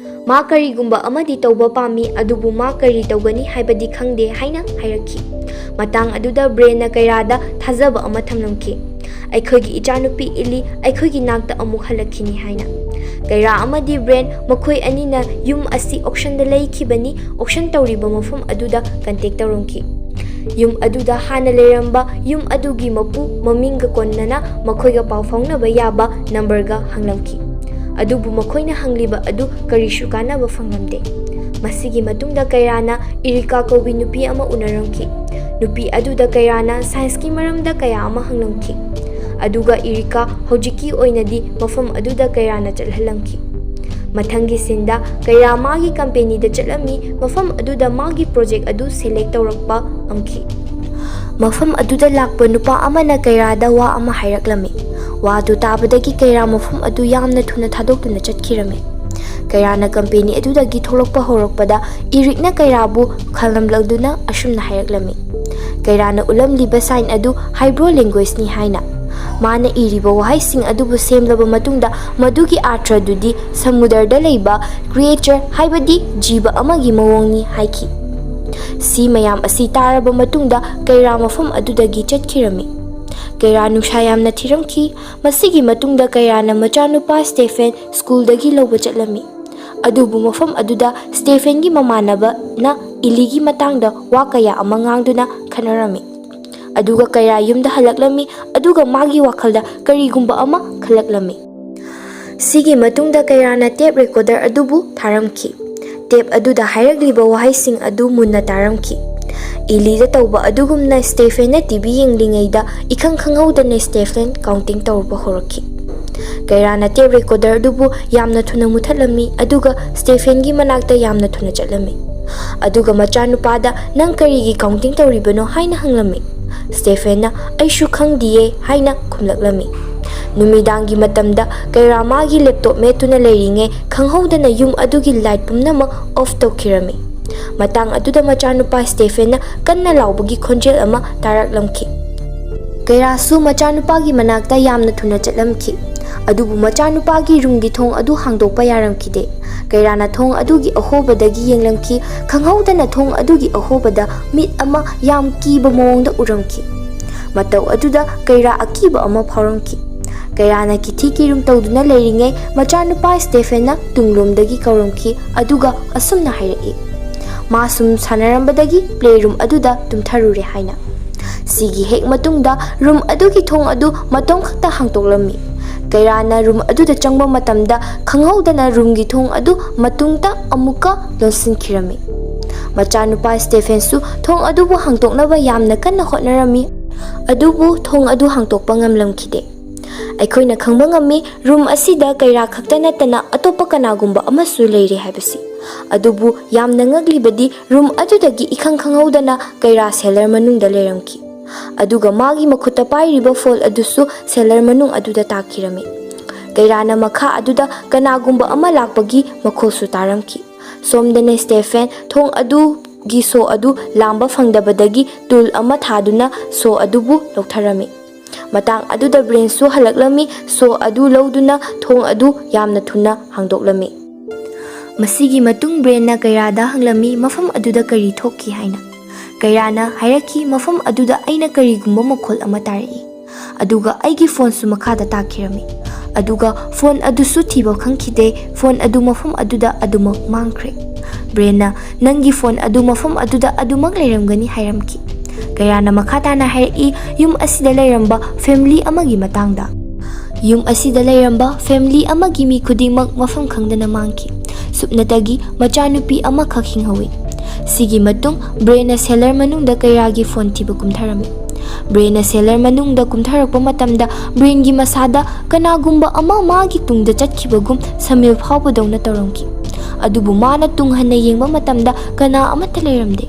A: ꯃꯥ ꯀꯔꯤꯒꯨꯝꯕ ꯑꯃꯗꯤ ꯇꯧꯕ ꯄꯥꯝꯃꯤ ꯑꯗꯨꯕꯨ ꯃꯥ ꯀꯔꯤ ꯇꯧꯒꯅꯤ ꯍꯥꯏꯕꯗꯤ ꯈꯪꯗꯦ ꯍꯥꯏꯅ ꯍꯥꯏꯔꯛꯈꯤ꯫ ꯃꯇꯥꯡ ꯑꯗꯨꯗ ꯕ꯭ꯔꯦꯟꯅ ꯀꯩꯔꯥꯗ ꯊꯥꯖꯕ ꯑꯃ ꯊꯝꯂꯝꯈꯤ, ꯑꯩꯈꯣꯏꯒꯤ ꯏꯆꯥꯅꯨꯄꯤ ꯏꯂꯤ ꯑꯩꯈꯣꯏꯒꯤ ꯅꯥꯛꯇ ꯑꯃꯨꯛ ꯍꯜꯂꯛꯈꯤꯅꯤ ꯍꯥꯏꯅ꯫ ꯀꯩꯔꯥ ꯑꯃꯗꯤ ꯕ꯭ꯔꯦꯟ ꯃꯈꯣꯏ ꯑꯅꯤꯅ ꯌꯨꯝ ꯑꯁꯤ ꯑꯣꯛꯁꯟꯗ ꯂꯩꯈꯤꯕꯅꯤ꯫ ꯑꯣꯛꯁꯟ ꯇꯧꯔꯤꯕ ꯃꯐꯝ ꯑꯗꯨꯗ ꯀꯟꯇꯦꯛ ꯇꯧꯔꯝꯈꯤ꯫ ꯌꯨꯝ ꯑꯗꯨꯗ ꯍꯥꯟꯅ ꯂꯩꯔꯝꯕ ꯌꯨꯝ ꯑꯗꯨꯒꯤ ꯃꯄꯨ ꯃꯃꯤꯡꯒ ꯀꯣꯟꯅꯅ ꯃꯈꯣꯏꯒ ꯄꯥꯎ ꯐꯥꯎꯅꯕ ꯌꯥꯕ ꯅꯝꯕꯔꯒ ꯍꯪꯂꯝꯈꯤ꯫ ꯑꯗꯨꯕꯨ ꯃꯈꯣꯏꯅ ꯍꯪꯂꯤꯕ ꯑꯗꯨ ꯀꯔꯤꯁꯨ ꯀꯥꯟꯅꯕ ꯐꯪꯂꯝꯗꯦ꯫ ꯃꯁꯤꯒꯤ ꯃꯇꯨꯡꯗ ꯀꯩꯔꯥꯅ ꯏꯔꯤꯀꯥ ꯀꯧꯕꯤ ꯅꯨꯄꯤ ꯑꯃ ꯎꯅꯔꯝꯈꯤ꯫ ꯅꯨꯄꯤ ꯑꯗꯨꯗ ꯀꯩꯔꯥꯅ ꯁꯥꯏꯟꯁꯀꯤ ꯃꯔꯝꯗ ꯀꯌꯥ ꯑꯃ ꯍꯪꯂꯝꯈꯤ꯫ ꯑꯗꯨꯒ ꯏꯔꯤꯀꯥ ꯍꯧꯖꯤꯛꯀꯤ ꯑꯣꯏꯅꯗꯤ ꯃꯐꯝ ꯑꯗꯨꯗ ꯀꯩꯔꯥꯅ ꯆꯠꯍꯜꯂꯝꯈꯤ꯫ ꯃꯊꯪꯒꯤ ꯁꯤꯟꯗ ꯀꯩꯔꯥ ꯃꯥꯒꯤ ꯀꯝꯄꯦꯅꯤꯗ ꯆꯠꯂꯝꯃꯤ꯫ ꯃꯐꯝ ꯑꯗꯨꯗ ꯃꯥꯒꯤ ꯄ꯭ꯔꯣꯖꯦꯛ ꯑꯗꯨ ꯁꯦꯂꯦꯛ ꯇꯧꯔꯛꯄ ꯉꯝꯈꯤ꯫ ꯃꯐꯝ ꯑꯗꯨꯗ ꯂꯥꯛꯄ ꯅꯨꯄꯥ ꯑꯃꯅ ꯀꯩꯔꯥꯗ ꯋꯥ ꯑꯃ ꯍꯥꯏꯔꯛꯂꯝꯃꯤ꯫ ꯋꯥ ꯑꯗꯨ ꯇꯥꯕꯗꯒꯤ ꯀꯩꯔꯥ ꯃꯐꯝ ꯑꯗꯨ ꯌꯥꯝꯅ ꯊꯨꯅ ꯊꯥꯗꯣꯛꯇꯨꯅ ꯆꯠꯈꯤꯔꯝꯃꯤ꯫ ꯀꯩꯔꯥꯅ ꯀꯝꯄꯦꯅꯤ ꯑꯗꯨꯗꯒꯤ ꯊꯣꯛꯂꯛꯄ ꯍꯧꯔꯛꯄꯗ ꯏꯔꯤꯛꯅ ꯀꯩꯔꯥꯕꯨ ꯈꯪꯂꯝꯂꯗꯨꯅ ꯑꯁꯨꯝꯅ ꯍꯥꯏꯔꯛꯂꯝꯃꯤ, ꯀꯩꯔꯥꯅ ꯎꯠꯂꯝꯂꯤꯕ ꯁꯥꯏꯟ ꯑꯗꯨ ꯍꯥꯏꯕ꯭ꯔꯣ ꯂꯦꯡꯒ꯭ꯋꯦꯖꯅꯤ ꯍꯥꯏꯅ꯫ ꯃꯥꯅ ꯏꯔꯤꯕ ꯋꯥꯍꯩꯁꯤꯡ ꯑꯗꯨꯕꯨ ꯁꯦꯝꯂꯕ ꯃꯇꯨꯡꯗ ꯃꯗꯨꯒꯤ ꯑꯥꯔꯊ꯭ꯔꯗꯨꯗꯤ ꯁꯃꯨꯗ꯭ꯔꯗ ꯂꯩꯕ ꯀ꯭ꯔꯤꯌꯦꯆꯔ ꯍꯥꯏꯕꯗꯤ ꯖꯤꯕ ꯑꯃꯒꯤ ꯃꯑꯣꯡꯅꯤ ꯍꯥꯏꯈꯤ꯫ ꯁꯤ ꯃꯌꯥꯝ ꯑꯁꯤ ꯇꯥꯔꯕ ꯃꯇꯨꯡꯗ ꯀꯩꯔꯥ ꯃꯐꯝ ꯑꯗꯨꯗꯒꯤ ꯆꯠꯈꯤꯔꯝꯃꯤ꯫ ꯀꯩꯔꯥ ꯅꯨꯡꯁꯥ ꯌꯥꯝꯅ ꯊꯤꯔꯝꯈꯤ꯫ ꯃꯁꯤꯒꯤ ꯃꯇꯨꯡꯗ ꯀꯩꯔꯥꯅ ꯃꯆꯥꯅꯨꯄꯥ ꯁ꯭ꯇꯦꯐꯦꯟ ꯁ꯭ꯀꯨꯜꯗꯒꯤ ꯂꯧꯕ ꯆꯠꯂꯝꯃꯤ꯫ ꯑꯗꯨꯕꯨ ꯃꯐꯝ ꯑꯗꯨꯗ ꯁ꯭ꯇꯦꯐꯦꯟꯒꯤ ꯃꯃꯥꯟꯅꯕꯅ ꯏꯂꯤꯒꯤ ꯃꯇꯥꯡꯗ ꯋꯥ ꯀꯌꯥ ꯑꯃ ꯉꯥꯡꯗꯨꯅ ꯈꯠꯅꯔꯝꯃꯤ꯫ ꯑꯗꯨꯒ ꯀꯩꯔꯥ ꯌꯨꯝꯗ ꯍꯜꯂꯛꯂꯝꯃꯤ ꯑꯗꯨꯒ ꯃꯥꯒꯤ ꯋꯥꯈꯜꯗ ꯀꯔꯤꯒꯨꯝꯕ ꯑꯃ ꯈꯜꯂꯛꯂꯝꯃꯤ꯫ ꯁꯤꯒꯤ ꯃꯇꯨꯡꯗ ꯀꯩꯔꯥꯅ ꯇꯦꯞ ꯔꯦꯀꯣꯔꯗꯔ ꯑꯗꯨꯕꯨ ꯊꯥꯔꯝꯈꯤ꯫ ꯇꯦꯞ ꯑꯗꯨꯗ ꯍꯥꯏꯔꯛꯂꯤꯕ ꯋꯥꯍꯩꯁꯤꯡ ꯑꯗꯨ ꯃꯨꯟꯅ ꯇꯥꯔꯝꯈꯤ꯫ ꯏꯂꯤꯗ ꯇꯧꯕ ꯑꯗꯨꯒꯨꯝꯅ ꯁ꯭ꯇꯦꯐꯦꯟꯅ ꯇꯤꯚꯤ ꯌꯦꯡꯂꯤꯉꯩꯗ ꯏꯈꯪ ꯈꯪꯍꯧꯗꯅ ꯁ꯭ꯇꯦꯐꯦꯟ ꯀꯥꯎꯟꯇꯤꯡ ꯇꯧꯕ ꯍꯧꯔꯛꯈꯤ꯫ ꯀꯩꯔꯥꯅ ꯇꯦꯞ ꯔꯦꯀꯣꯔꯗꯔ ꯑꯗꯨꯕꯨ ꯌꯥꯝꯅ ꯊꯨꯅ ꯃꯨꯊꯠꯂꯝꯃꯤ ꯑꯗꯨꯒ ꯁ꯭ꯇꯦꯐꯦꯟꯒꯤ ꯃꯅꯥꯛꯇ ꯌꯥꯝꯅ ꯊꯨꯅ ꯆꯠꯂꯝꯃꯤ꯫ ꯑꯗꯨꯒ ꯃꯆꯥꯅꯨꯄꯥꯗ "ꯅꯪ ꯀꯔꯤꯒꯤ ꯀꯥꯎꯟꯇꯤꯡ ꯇꯧꯔꯤꯕꯅꯣ?" ꯍꯥꯏꯅ ꯍꯪꯂꯝꯃꯤ꯫ ꯁ꯭ꯇꯦꯐꯦꯟꯅ "ꯑꯩꯁꯨ ꯈꯪꯗꯤꯌꯦ" ꯍꯥꯏꯅ ꯈꯨꯝꯂꯛꯂꯝꯃꯤ꯫ ꯅꯨꯃꯤꯗꯥꯡꯒꯤ ꯃꯇꯝꯗ ꯀꯩꯔꯥ ꯃꯥꯒꯤ ꯂꯦꯞꯇꯣꯞ ꯃꯦꯠꯇꯨꯅ ꯂꯩꯔꯤꯉꯩ ꯈꯪꯍꯧꯗꯅ ꯌꯨꯝ ꯑꯗꯨꯒꯤ ꯂꯥꯏꯠ ꯄꯨꯝꯅꯃꯛ ꯑꯣꯐ ꯇꯧꯈꯤꯔꯝꯃꯤ꯫ ꯃꯇꯥꯡ ꯑꯗꯨꯗ ꯃꯆꯥꯅꯨꯄꯥ ꯁ꯭ꯇꯦꯐꯦꯟꯅ ꯀꯟꯅ ꯂꯥꯎꯕꯒꯤ ꯈꯣꯟꯖꯦꯜ ꯑꯃ ꯇꯥꯔꯛꯂꯝꯈꯤ꯫ ꯀꯩꯔꯥꯁꯨ ꯃꯆꯥꯅꯨꯄꯥꯒꯤ ꯃꯅꯥꯛꯇ ꯌꯥꯝꯅ ꯊꯨꯅ ꯆꯠꯂꯝꯈꯤ꯫ ꯑꯗꯨꯕꯨ ꯃꯆꯥꯅꯨꯄꯥꯒꯤ ꯔꯨꯝꯒꯤ ꯊꯣꯡ ꯑꯗꯨ ꯍꯥꯡꯗꯣꯛꯄ ꯌꯥꯔꯝꯈꯤꯗꯦ꯫ ꯀꯩꯔꯥꯅ ꯊꯣꯡ ꯑꯗꯨꯒꯤ ꯑꯍꯣꯕꯗꯒꯤ ꯌꯦꯡꯂꯝꯈꯤ꯫ ꯈꯪꯍꯧꯗꯅ ꯊꯣꯡ ꯑꯗꯨꯒꯤ ꯑꯍꯣꯕꯗ ꯃꯤꯠ ꯑꯃ ꯌꯥꯝ ꯀꯤꯕ ꯃꯑꯣꯡꯗ ꯎꯔꯝꯈꯤ꯫ ꯃꯇꯧ ꯑꯗꯨꯗ ꯀꯩꯔꯥ ꯑꯀꯤꯕ ꯑꯃ ꯐꯥꯎꯔꯝꯈꯤ꯫ ꯀꯩꯔꯥꯅ ꯀꯤꯊꯤ ꯀꯤꯔꯨꯝ ꯇꯧꯗꯨꯅ ꯂꯩꯔꯤꯉꯩ ꯃꯆꯥꯅꯨꯄꯥ ꯁ꯭ꯇꯦꯐꯦꯟꯅ ꯇꯨꯡꯂꯣꯝꯗꯒꯤ ꯀꯧꯔꯝꯈꯤ ꯑꯗꯨꯒ ꯑꯁꯨꯝꯅ ꯍꯥꯏꯔꯛꯏ, ꯃꯥ ꯁꯨꯝ ꯁꯥꯟꯅꯔꯝꯕꯗꯒꯤ ꯄ꯭ꯂꯦꯔꯨꯝ ꯑꯗꯨꯗ ꯇꯨꯝꯊꯔꯨꯔꯦ ꯍꯥꯏꯅ꯫ ꯁꯤꯒꯤ ꯍꯦꯛ ꯃꯇꯨꯡꯗ ꯔꯨꯝ ꯑꯗꯨꯒꯤ ꯊꯣꯡ ꯑꯗꯨ ꯃꯇꯣꯝ ꯈꯛꯇ ꯍꯥꯡꯗꯣꯛꯂꯝꯃꯤ꯫ ꯀꯩꯔꯥꯅ ꯔꯨꯝ ꯑꯗꯨꯗ ꯆꯪꯕ ꯃꯇꯝꯗ ꯈꯪꯍꯧꯗꯅ ꯔꯨꯝꯒꯤ ꯊꯣꯡ ꯑꯗꯨ ꯃꯇꯨꯡꯗ ꯑꯃꯨꯛꯀ ꯂꯣꯟꯁꯤꯟꯈꯤꯔꯝꯃꯤ꯫ ꯃꯆꯥꯅꯨꯄꯥ ꯁ꯭ꯇꯦꯐꯦꯟꯁꯨ ꯊꯣꯡ ꯑꯗꯨꯕꯨ ꯍꯥꯡꯗꯣꯛꯅꯕ ꯌꯥꯝꯅ ꯀꯟꯅ ꯍꯣꯠꯅꯔꯝꯃꯤ ꯑꯗꯨꯕꯨ ꯊꯣꯡ ꯑꯗꯨ ꯍꯥꯡꯗꯣꯛꯄ ꯉꯝꯂꯝꯈꯤꯗꯦ꯫ ꯑꯩꯈꯣꯏꯅ ꯈꯪꯕ ꯉꯝꯃꯤ ꯔꯨꯝ ꯑꯁꯤꯗ ꯀꯩꯔꯥ ꯈꯛꯇ ꯅꯠꯇꯅ ꯑꯇꯣꯞꯄ ꯀꯅꯥꯒꯨꯝꯕ ꯑꯃꯁꯨ ꯂꯩꯔꯦ ꯍꯥꯏꯕꯁꯤ꯫ ꯑꯗꯨꯕꯨ ꯌꯥꯝꯅ ꯉꯛꯂꯤꯕꯗꯤ ꯔꯨꯝ ꯑꯗꯨꯗꯒꯤ ꯏꯈꯪ ꯈꯪꯍꯧꯗꯅ ꯀꯩꯔꯥ ꯁꯦꯜꯂꯔ ꯃꯅꯨꯡꯗ ꯂꯩꯔꯝꯈꯤ꯫ ꯑꯗꯨꯒ ꯃꯥꯒꯤ ꯃꯈꯨꯠꯇ ꯄꯥꯏꯔꯤꯕ ꯐꯣꯜ ꯑꯗꯨꯁꯨ ꯁꯦꯜꯂꯔ ꯃꯅꯨꯡ ꯑꯗꯨꯗ ꯇꯥꯈꯤꯔꯝꯃꯤ꯫ ꯀꯩꯔꯥꯅ ꯃꯈꯥ ꯑꯗꯨꯗ ꯀꯅꯥꯒꯨꯝꯕ ꯑꯃ ꯂꯥꯛꯄꯒꯤ ꯃꯈꯣꯜꯁꯨ ꯇꯥꯔꯝꯈꯤ꯫ ꯁꯣꯝꯗꯅ ꯁ꯭ꯇꯦꯐꯦꯟ ꯊꯣꯡ ꯑꯗꯨꯒꯤ ꯁꯣ ꯑꯗꯨ ꯂꯥꯝꯕ ꯐꯪꯗꯕꯗꯒꯤ ꯇꯨꯜ ꯑꯃ ꯊꯥꯗꯨꯅ ꯁꯣ ꯑꯗꯨꯕꯨ ꯂꯧꯊꯔꯝꯃꯤ꯫ ꯃꯇꯥꯡ ꯑꯗꯨꯗ ꯕ꯭ꯔꯦꯟꯁꯨ ꯍꯜꯂꯛꯂꯝꯃꯤ꯫ ꯁꯣ ꯑꯗꯨ ꯂꯧꯗꯨꯅ ꯊꯣꯡ ꯑꯗꯨ ꯌꯥꯝꯅ ꯊꯨꯅ ꯍꯥꯡꯗꯣꯛꯂꯝꯃꯤ꯫ ꯃꯁꯤꯒꯤ ꯃꯇꯨꯡ ꯕ꯭ꯔꯦꯟꯅ ꯀꯩꯔꯥꯗ ꯍꯪꯂꯝꯃꯤ ꯃꯐꯝ ꯑꯗꯨꯗ ꯀꯔꯤ ꯊꯣꯛꯈꯤ ꯍꯥꯏꯅ꯫ ꯀꯩꯔꯥꯅ ꯍꯥꯏꯔꯛꯈꯤ ꯃꯐꯝ ꯑꯗꯨꯗ ꯑꯩꯅ ꯀꯔꯤꯒꯨꯝꯕ ꯃꯈꯣꯜ ꯑꯃ ꯇꯥꯔꯛꯏ ꯑꯗꯨꯒ ꯑꯩꯒꯤ ꯐꯣꯟꯁꯨ ꯃꯈꯥꯗ ꯇꯥꯈꯤꯔꯝꯃꯤ꯫ ꯑꯗꯨꯒ ꯐꯣꯟ ꯑꯗꯨꯁꯨ ꯊꯤꯕ ꯈꯪꯈꯤꯗꯦ꯫ ꯐꯣꯟ ꯑꯗꯨ ꯃꯐꯝ ꯑꯗꯨꯗ ꯑꯗꯨꯃꯛ ꯃꯥꯡꯈ꯭ꯔꯦ꯫ ꯕ꯭ꯔꯦꯟꯅ "ꯅꯪꯒꯤ ꯐꯣꯟ ꯑꯗꯨ ꯃꯐꯝ ꯑꯗꯨꯗ ꯑꯗꯨꯃꯛ ꯂꯩꯔꯝꯒꯅꯤ" ꯍꯥꯏꯔꯝꯈꯤ꯫ ꯀꯩꯔꯥꯅ ꯃꯈꯥ ꯇꯥꯅ ꯍꯥꯏꯔꯛꯏ ꯌꯨꯝ ꯑꯁꯤꯗ ꯂꯩꯔꯝꯕ ꯐꯦꯃꯤꯂꯤ ꯑꯃꯒꯤ ꯃꯇꯥꯡꯗ꯫ ꯌꯨꯝ ꯑꯁꯤꯗ ꯂꯩꯔꯝꯕ ꯐꯦꯃꯤꯂꯤ ꯑꯃꯒꯤ ꯃꯤ ꯈꯨꯗꯤꯡꯃꯛ ꯃꯐꯝ ꯈꯪꯗꯅ ꯃꯥꯡꯈꯤ꯫ ꯁꯨꯞꯅꯇꯒꯤ ꯃꯆꯥꯅꯨꯄꯤ ꯑꯃꯈꯛ ꯍꯤꯡꯍꯧꯏ꯫ ꯁꯤꯒꯤ ꯃꯇꯨꯡ ꯕ꯭ꯔꯦꯟꯅ ꯁꯦꯜꯂꯔ ꯃꯅꯨꯡꯗ ꯀꯩꯔꯥꯒꯤ ꯐꯣꯟ ꯊꯤꯕ ꯀꯨꯝꯊꯔꯝꯃꯤ꯫ ꯕ꯭ꯔꯦꯟꯅ ꯁꯦꯜꯂꯔ ꯃꯅꯨꯡꯗ ꯀꯨꯝꯊꯔꯛꯄ ꯃꯇꯝꯗ ꯕ꯭ꯔꯦꯟꯒꯤ ꯃꯁꯥꯗ ꯀꯅꯥꯒꯨꯝꯕ ꯑꯃ ꯃꯥꯒꯤ ꯇꯨꯡꯗ ꯆꯠꯈꯤꯕꯒꯨꯝ ꯁꯃꯤꯜ ꯐꯥꯎꯕꯗꯧꯅ ꯇꯧꯔꯝꯈꯤ꯫ ꯑꯗꯨꯕꯨ ꯃꯥꯅ ꯇꯨꯡ ꯍꯟꯅ ꯌꯦꯡꯕ ꯃꯇꯝꯗ ꯀꯅꯥ ꯑꯃꯠꯇ ꯂꯩꯔꯝꯗꯦ꯫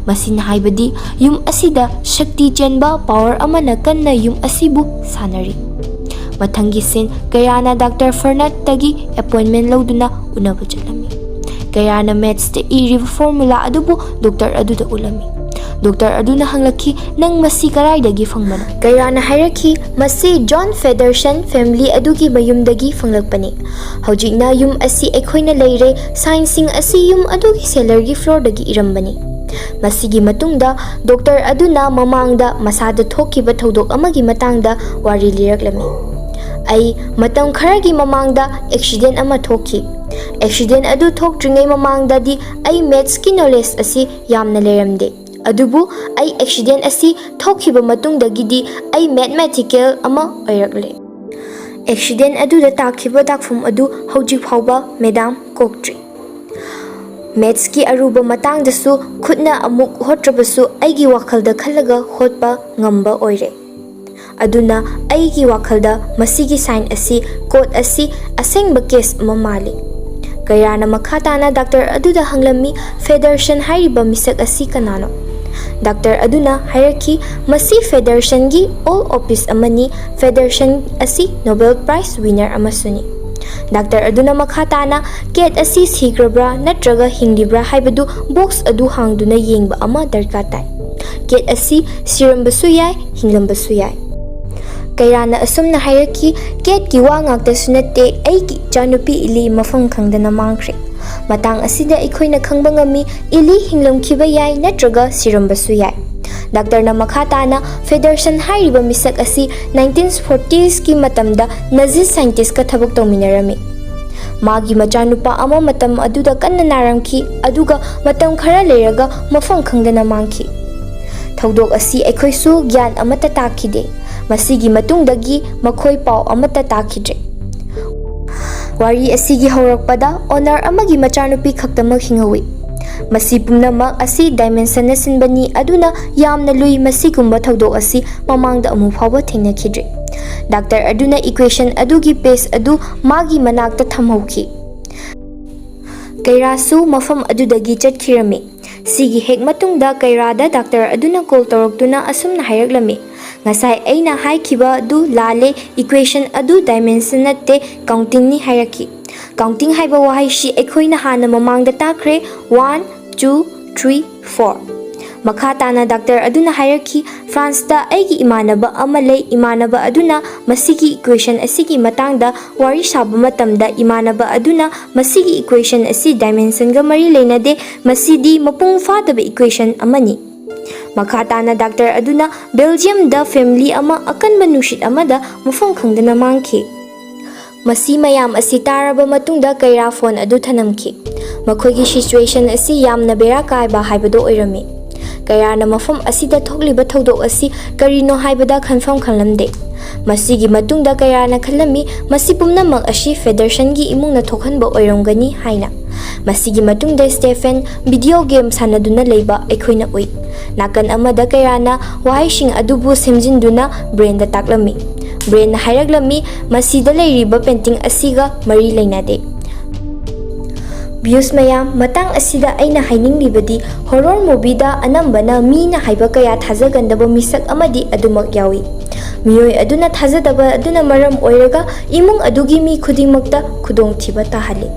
A: ꯃꯁꯤꯅ ꯍꯥꯏꯕꯗꯤ ꯌꯨꯝ ꯑꯁꯤꯗ ꯁꯛꯇꯤ ꯆꯦꯟꯕ ꯄꯥꯋꯔ ꯑꯃꯅ ꯀꯟꯅ ꯌꯨꯝ ꯑꯁꯤꯕꯨ ꯁꯥꯟꯅꯔꯤ꯫ ꯃꯊꯪꯒꯤ ꯁꯤꯟ ꯀꯩꯔꯥꯅ ꯗꯥꯛꯇꯔ ꯐꯔꯅꯠꯇꯒꯤ ꯑꯦꯄꯣꯏꯟꯃꯦꯟ ꯂꯧꯗꯨꯅ ꯎꯅꯕ ꯆꯠꯂꯝꯃꯤ꯫ ꯀꯩꯔꯥꯅ ꯃꯦꯊꯁꯇ ꯏꯔꯤꯕ ꯐꯣꯔꯃꯨꯂꯥ ꯑꯗꯨꯕꯨ ꯗꯣꯛꯇꯔ ꯑꯗꯨꯗ ꯎꯠꯂꯝꯃꯤ꯫ ꯗꯣꯛꯇꯔ ꯑꯗꯨꯅ ꯍꯪꯂꯛꯈꯤ "ꯅꯪ ꯃꯁꯤ ꯀꯗꯥꯏꯗꯒꯤ ꯐꯪꯕꯅꯣ?" ꯀꯩꯔꯥꯅ ꯍꯥꯏꯔꯛꯈꯤ "ꯃꯁꯤ ꯖꯣꯟ ꯐꯦꯗꯔꯁꯟ ꯐꯦꯃꯤꯂꯤ ꯑꯗꯨꯒꯤ ꯃꯌꯨꯝꯗꯒꯤ ꯐꯪꯂꯛꯄꯅꯤ꯫ ꯍꯧꯖꯤꯛꯅ ꯌꯨꯝ ꯑꯁꯤ ꯑꯩꯈꯣꯏꯅ ꯂꯩꯔꯦ꯫ ꯁꯥꯏꯟꯁꯤꯡ ꯑꯁꯤ ꯌꯨꯝ ꯑꯗꯨꯒꯤ ꯁꯦꯂꯔꯒꯤ ꯐ꯭ꯂꯣꯔꯗꯒꯤ ꯏꯔꯝꯕꯅꯤ꯫" ꯃꯁꯤꯒꯤ ꯃꯇꯨꯡꯗ ꯗꯣꯛꯇꯔ ꯑꯗꯨꯅ ꯃꯃꯥꯡꯗ ꯃꯁꯥꯗ ꯊꯣꯛꯈꯤꯕ ꯊꯧꯗꯣꯛ ꯑꯃꯒꯤ ꯃꯇꯥꯡꯗ ꯋꯥꯔꯤ ꯂꯤꯔꯛꯂꯝꯃꯤ꯫ "ꯑꯩ ꯃꯇꯝ ꯈꯔꯒꯤ ꯃꯃꯥꯡꯗ ꯑꯦꯛꯁꯤꯗꯦꯟ ꯑꯃ ꯊꯣꯛꯈꯤ꯫ ꯑꯦꯛꯁꯤꯗꯦꯟ ꯑꯗꯨ ꯊꯣꯛꯇ꯭ꯔꯤꯉꯩ ꯃꯃꯥꯡꯗꯗꯤ ꯑꯩ ꯃꯦꯊꯁꯀꯤ ꯅꯣꯂꯦꯖ ꯑꯁꯤ ꯌꯥꯝꯅ ꯂꯩꯔꯝꯗꯦ꯫ ꯑꯗꯨꯕꯨ ꯑꯩ ꯑꯦꯛꯁꯤꯗꯦꯟ ꯑꯁꯤ ꯊꯣꯛꯈꯤꯕ ꯃꯇꯨꯡꯗꯒꯤꯗꯤ ꯑꯩ ꯃꯦꯊꯃꯦꯇꯤꯀꯦꯜ ꯑꯃ ꯑꯣꯏꯔꯛꯂꯦ꯫ ꯑꯦꯛꯁꯤꯗꯦꯟ ꯑꯗꯨꯗ ꯇꯥꯈꯤꯕ ꯗꯥꯛꯐꯝ ꯑꯗꯨ ꯍꯧꯖꯤꯛ ꯐꯥꯎꯕ ꯃꯦꯗꯥꯝ ꯀꯣꯛꯇ꯭ꯔꯤ꯫ ꯃꯦꯊꯁꯀꯤ ꯑꯔꯨꯕ ꯃꯇꯥꯡꯗꯁꯨ ꯈꯨꯠꯅ ꯑꯃꯨꯛ ꯍꯣꯠꯇ꯭ꯔꯕꯁꯨ ꯑꯩꯒꯤ ꯋꯥꯈꯜꯗ ꯈꯜꯂꯒ ꯍꯣꯠꯄ ꯉꯝꯕ ꯑꯣꯏꯔꯦ꯫ ꯑꯗꯨꯅ ꯑꯩꯒꯤ ꯋꯥꯈꯜꯗ ꯃꯁꯤꯒꯤ ꯁꯥꯏꯟ ꯑꯁꯤ ꯀꯣꯗ ꯑꯁꯤ ꯑꯁꯦꯡꯕ ꯀꯦꯁ ꯑꯃ ꯃꯥꯜꯂꯤ꯫ ꯀꯩꯔꯥꯅ ꯃꯈꯥ ꯇꯥꯅ ꯗꯥꯛꯇꯔ ꯑꯗꯨꯗ ꯍꯪꯂꯝꯃꯤ ꯐꯦꯗꯔꯁꯟ ꯍꯥꯏꯔꯤꯕ ꯃꯤꯁꯛ ꯑꯁꯤ ꯀꯅꯥꯅꯣ? ꯗꯥꯛꯇꯔ ꯑꯗꯨꯅ ꯍꯥꯏꯔꯛꯈꯤ ꯃꯁꯤ ꯐꯦꯗꯔꯁꯟꯒꯤ ꯑꯣꯜ ꯑꯣꯐꯤꯁ ꯑꯃꯅꯤ꯫ ꯐꯦꯗꯔꯁꯟ ꯑꯁꯤ ꯅꯣꯕꯦꯜ ꯄ꯭ꯔꯥꯏꯖ ꯋꯤꯅꯔ ꯑꯃꯁꯨꯅꯤ꯫ ꯗꯥꯛꯇꯔ ꯑꯗꯨꯅ ꯃꯈꯥ ꯇꯥꯅ ꯀꯦꯠ ꯑꯁꯤ ꯁꯤꯈ꯭ꯔꯕ꯭ꯔꯥ ꯅꯠꯇ꯭ꯔꯒ ꯍꯤꯡꯂꯤꯕ꯭ꯔꯥ ꯍꯥꯏꯕꯗꯨ ꯕꯣꯛꯁ ꯑꯗꯨ ꯍꯥꯡꯗꯨꯅ ꯌꯦꯡꯕ ꯑꯃ ꯗꯔꯀꯥꯔ ꯇꯥꯏ꯫ ꯀꯦꯠ ꯑꯁꯤ ꯁꯤꯔꯝꯕꯁꯨ ꯌꯥꯏ, ꯍꯤꯡꯂꯝꯕꯁꯨ ꯌꯥꯏ꯫ ꯀꯩꯔꯥꯅ ꯑꯁꯨꯝꯅ ꯍꯥꯏꯔꯛꯈꯤ ꯀꯦꯠꯀꯤ ꯋꯥ ꯉꯥꯛꯇꯁꯨ ꯅꯠꯇꯦ, ꯑꯩꯒꯤ ꯏꯆꯥꯅꯨꯄꯤ ꯏꯂꯤ ꯃꯐꯝ ꯈꯪꯗꯅ ꯃꯥꯡꯈ꯭ꯔꯦ꯫ ꯃꯇꯥꯡ ꯑꯁꯤꯗ ꯑꯩꯈꯣꯏꯅ ꯈꯪꯕ ꯉꯝꯃꯤ ꯏꯂꯤ ꯍꯤꯡꯂꯝꯈꯤꯕ ꯌꯥꯏ ꯅꯠꯇ꯭ꯔꯒ ꯁꯤꯔꯝꯕꯁꯨ ꯌꯥꯏ꯫ ꯗꯥꯛꯇꯔꯅ ꯃꯈꯥ ꯇꯥꯅ ꯐꯦꯗꯔꯁꯟ ꯍꯥꯏꯔꯤꯕ ꯃꯤꯁꯛ ꯑꯁꯤ 1940sꯀꯤ ꯃꯇꯝꯗ ꯅꯥꯖꯤ ꯁꯥꯏꯟꯇꯤꯁꯠꯀ ꯊꯕꯛ ꯇꯧꯃꯤꯟꯅꯔꯝꯃꯤ꯫ ꯃꯥꯒꯤ ꯃꯆꯥꯅꯨꯄꯥ ꯑꯃ ꯃꯇꯝ ꯑꯗꯨꯗ ꯀꯟꯅ ꯅꯥꯔꯝꯈꯤ ꯑꯗꯨꯒ ꯃꯇꯝ ꯈꯔ ꯂꯩꯔꯒ ꯃꯐꯝ ꯈꯪꯗꯅ ꯃꯥꯡꯈꯤ꯫ ꯊꯧꯗꯣꯛ ꯑꯁꯤ ꯑꯩꯈꯣꯏꯁꯨ ꯒ꯭ꯌꯥꯟ ꯑꯃꯠꯇ ꯇꯥꯈꯤꯗꯦ꯫ ꯃꯁꯤꯒꯤ ꯃꯇꯨꯡꯗꯒꯤ ꯃꯈꯣꯏ ꯄꯥꯎ ꯑꯃꯠꯇ ꯇꯥꯈꯤꯗ꯭ꯔꯦ꯫ ꯋꯥꯔꯤ ꯑꯁꯤꯒꯤ ꯍꯧꯔꯛꯄꯗ ꯑꯣꯅꯔ ꯑꯃꯒꯤ ꯃꯆꯥꯅꯨꯄꯤ ꯈꯛꯇꯃꯛ ꯍꯤꯡꯍꯧꯏ꯫ ꯃꯁꯤ ꯄꯨꯝꯅꯃꯛ ꯑꯁꯤ ꯗꯥꯏꯃꯦꯟꯁꯟꯅ ꯁꯤꯟꯕꯅꯤ ꯑꯗꯨꯅ ꯌꯥꯝꯅ ꯂꯨꯏ ꯃꯁꯤꯒꯨꯝꯕ ꯊꯧꯗꯣꯛ ꯑꯁꯤ ꯃꯃꯥꯡꯗ ꯑꯃꯨꯛ ꯐꯥꯎꯕ ꯊꯦꯡꯅꯈꯤꯗ꯭ꯔꯤ꯫ ꯗꯥꯛꯇꯔ ꯑꯗꯨꯅ ꯏꯀ꯭ꯋꯦꯁꯟ ꯑꯗꯨꯒꯤ ꯄꯦꯖ ꯑꯗꯨ ꯃꯥꯒꯤ ꯃꯅꯥꯛꯇ ꯊꯝꯍꯧꯈꯤ꯫ ꯀꯩꯔꯥꯁꯨ ꯃꯐꯝ ꯑꯗꯨꯗꯒꯤ ꯆꯠꯈꯤꯔꯝꯃꯤ꯫ ꯁꯤꯒꯤ ꯍꯦꯛ ꯃꯇꯨꯡꯗ ꯀꯩꯔꯥꯗ ꯗꯥꯛꯇꯔ ꯑꯗꯨꯅ ꯀꯣꯜ ꯇꯧꯔꯛꯇꯨꯅ ꯑꯁꯨꯝꯅ ꯍꯥꯏꯔꯛꯂꯝꯃꯤ, "ꯉꯁꯥꯏ ꯑꯩꯅ ꯍꯥꯏꯈꯤꯕ ꯑꯗꯨ ꯂꯥꯜꯂꯦ, ꯏꯀ꯭ꯋꯦꯁꯟ ꯑꯗꯨ ꯗꯥꯏꯃꯦꯟꯁꯟ ꯅꯠꯇꯦ, ꯀꯥꯎꯟꯇꯤꯡꯅꯤ" ꯍꯥꯏꯔꯛꯈꯤ꯫ ꯀꯥꯎꯟꯇꯤꯡ ꯍꯥꯏꯕ ꯋꯥꯍꯩꯁꯤ ꯑꯩꯈꯣꯏꯅ ꯍꯥꯟꯅ ꯃꯃꯥꯡꯗ ꯇꯥꯈ꯭ꯔꯦ, 1, 2, 3, 4꯫ ꯃꯈꯥ តាꯅ ꯗꯥꯛꯇꯔ ꯑꯗꯨꯅ ꯍꯥꯏꯔꯛꯈꯤ, "ꯐ꯭ꯔꯥꯟꯁꯇ ꯑꯩꯒꯤ ꯏꯃꯥꯟꯅꯕ ꯑꯃ ꯂꯩ꯫ ꯏꯃꯥꯟꯅꯕ ꯑꯗꯨꯅ ꯃꯁꯤꯒꯤ ꯏꯀ꯭ꯋꯦꯁꯟ ꯑꯁꯤꯒꯤ ꯃꯇꯥꯡꯗ ꯋꯥꯔꯤ ꯁꯥꯕ ꯃꯇꯝꯗ ꯏꯃꯥꯟꯅꯕ ꯑꯗꯨꯅ ꯃꯁꯤꯒꯤ ꯏꯀ꯭ꯋꯦꯁꯟ ꯑꯁꯤ ꯗꯥꯏꯃꯦꯟꯁꯟꯒ ꯃꯔꯤ ꯂꯩꯅꯗꯦ, ꯃꯁꯤꯗꯤ ꯃꯄꯨꯡ ꯐꯥꯗꯕ ꯏꯀ꯭ꯋꯦꯁꯟ ꯑꯃꯅꯤ"꯫ ꯃꯈꯥ ꯇꯥꯅ ꯗꯥꯛꯇꯔ ꯑꯗꯨꯅ ꯕꯦꯜꯖꯤꯌꯝꯗ ꯐꯦꯃꯤꯂꯤ ꯑꯃ ꯑꯀꯟꯕ ꯅꯨꯡꯁꯤꯠ ꯑꯃꯗ ꯃꯐꯝ ꯈꯪꯗꯅ ꯃꯥꯡꯈꯤ꯫ ꯃꯁꯤ ꯃꯌꯥꯝ ꯑꯁꯤ ꯇꯥꯔꯕ ꯃꯇꯨꯡꯗ ꯀꯩꯔꯥ ꯐꯣꯟ ꯑꯗꯨ ꯊꯅꯝꯈꯤ꯫ ꯃꯈꯣꯏꯒꯤ ꯁꯤꯆꯨꯑꯦꯁꯟ ꯑꯁꯤ ꯌꯥꯝꯅ ꯕꯦꯔꯥ ꯀꯥꯏꯕ ꯍꯥꯏꯕꯗꯨ ꯑꯣꯏꯔꯝꯃꯤ꯫ ꯀꯩꯔꯥꯅ ꯃꯐꯝ ꯑꯁꯤꯗ ꯊꯣꯛꯂꯤꯕ ꯊꯧꯗꯣꯛ ꯑꯁꯤ ꯀꯔꯤꯅꯣ ꯍꯥꯏꯕꯗ ꯈꯟꯐꯝ ꯈꯪꯂꯝꯗꯦ꯫ ꯃꯁꯤꯒꯤ ꯃꯇꯨꯡꯗ ꯀꯩꯔꯥꯅ ꯈꯜꯂꯝꯃꯤ ꯃꯁꯤ ꯄꯨꯝꯅꯃꯛ ꯑꯁꯤ ꯐꯦꯗꯔꯁꯟꯒꯤ ꯏꯃꯨꯡꯅ ꯊꯣꯛꯍꯟꯕ ꯑꯣꯏꯔꯝꯒꯅꯤ ꯍꯥꯏꯅ꯫ ꯃꯁꯤꯒꯤ ꯃꯇꯨꯡꯗ ꯁ꯭ꯇꯦꯐꯦꯟ ꯚꯤꯗꯤꯑꯣ ꯒꯦꯝ ꯁꯥꯟꯅꯗꯨꯅ ꯂꯩꯕ ꯑꯩꯈꯣꯏꯅ ꯎꯏ꯫ ꯅꯥꯀꯟ ꯑꯃꯗ ꯀꯩꯔꯥꯅ ꯋꯥꯍꯩꯁꯤꯡ ꯑꯗꯨꯕꯨ ꯁꯦꯝꯖꯤꯟꯗꯨꯅ ꯕ꯭ꯔꯦꯟꯗ ꯇꯥꯛꯂꯝꯃꯤ꯫ ꯕ꯭ꯔꯦꯟꯅ ꯍꯥꯏꯔꯛꯂꯝꯃꯤ ꯃꯁꯤꯗ ꯂꯩꯔꯤꯕ ꯄꯦꯟꯇꯤꯡ ꯑꯁꯤꯒ ꯃꯔꯤ ꯂꯩꯅꯗꯦ꯫ ꯚ꯭ꯌꯨꯁ ꯃꯌꯥꯝ, ꯃꯇꯥꯡ ꯑꯁꯤꯗ ꯑꯩꯅ ꯍꯥꯏꯅꯤꯡꯂꯤꯕꯗꯤ ꯍꯣꯔꯔ ꯃꯨꯚꯤꯗ ꯑꯅꯝꯕꯅ ꯃꯤꯅ ꯍꯥꯏꯕ ꯀꯌꯥ ꯊꯥꯖꯒꯟꯗꯕ ꯃꯤꯁꯛ ꯑꯃꯗꯤ ꯑꯗꯨꯃꯛ ꯌꯥꯎꯏ꯫ ꯃꯤꯑꯣꯏ ꯑꯗꯨꯅ ꯊꯥꯖꯗꯕ ꯑꯗꯨꯅ ꯃꯔꯝ ꯑꯣꯏꯔꯒ ꯏꯃꯨꯡ ꯑꯗꯨꯒꯤ ꯃꯤ ꯈꯨꯗꯤꯡꯃꯛꯇ ꯈꯨꯗꯣꯡꯊꯤꯕ ꯇꯥꯍꯜꯂꯤ꯫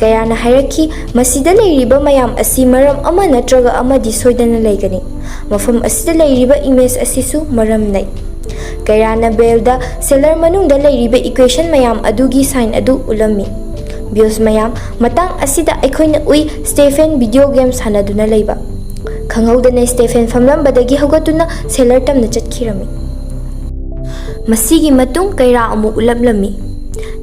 A: ꯀꯩꯔꯥꯅ ꯍꯥꯏꯔꯛꯈꯤ, "ꯃꯁꯤꯗ ꯂꯩꯔꯤꯕ ꯃꯌꯥꯝ ꯑꯁꯤ ꯃꯔꯝ ꯑꯃ ꯅꯠꯇ꯭ꯔꯒ ꯑꯃꯗꯤ ꯁꯣꯏꯗꯅ ꯂꯩꯒꯅꯤ꯫ ꯃꯐꯝ ꯑꯁꯤꯗ ꯂꯩꯔꯤꯕ ꯏꯃꯦꯖ ꯑꯁꯤꯁꯨ ꯃꯔꯝ ꯂꯩ"꯫ ꯀꯩꯔꯥꯅ ꯕꯦꯜꯗ ꯁꯦꯂꯔ ꯃꯅꯨꯡꯗ ꯂꯩꯔꯤꯕ ꯏꯀ꯭ꯋꯦꯁꯟ ꯃꯌꯥꯝ ꯑꯗꯨꯒꯤ ꯁꯥꯏꯟ ꯑꯗꯨ ꯎꯠꯂꯝꯃꯤ꯫ ꯚ꯭ꯌꯨꯁ ꯃꯌꯥꯝ, ꯃꯇꯥꯡ ꯑꯁꯤꯗ ꯑꯩꯈꯣꯏꯅ ꯎꯏ ꯁ꯭ꯇꯦꯐꯦꯟ ꯚꯤꯗꯤꯑꯣ ꯒꯦꯝ ꯁꯥꯟꯅꯗꯨꯅ ꯂꯩꯕ꯫ ꯈꯪꯍꯧꯗꯅ ꯁ꯭ꯇꯦꯐꯦꯟ ꯐꯝꯂꯝꯕꯗꯒꯤ ꯍꯧꯒꯠꯇꯨꯅ ꯁꯦꯂꯔ ꯇꯝꯅ ꯆꯠꯈꯤꯔꯝꯃꯤ꯫ ꯃꯁꯤꯒꯤ ꯃꯇꯨꯡ ꯀꯩꯔꯥ ꯑꯃꯨꯛ ꯎꯠꯂꯛꯂꯝꯃꯤ꯫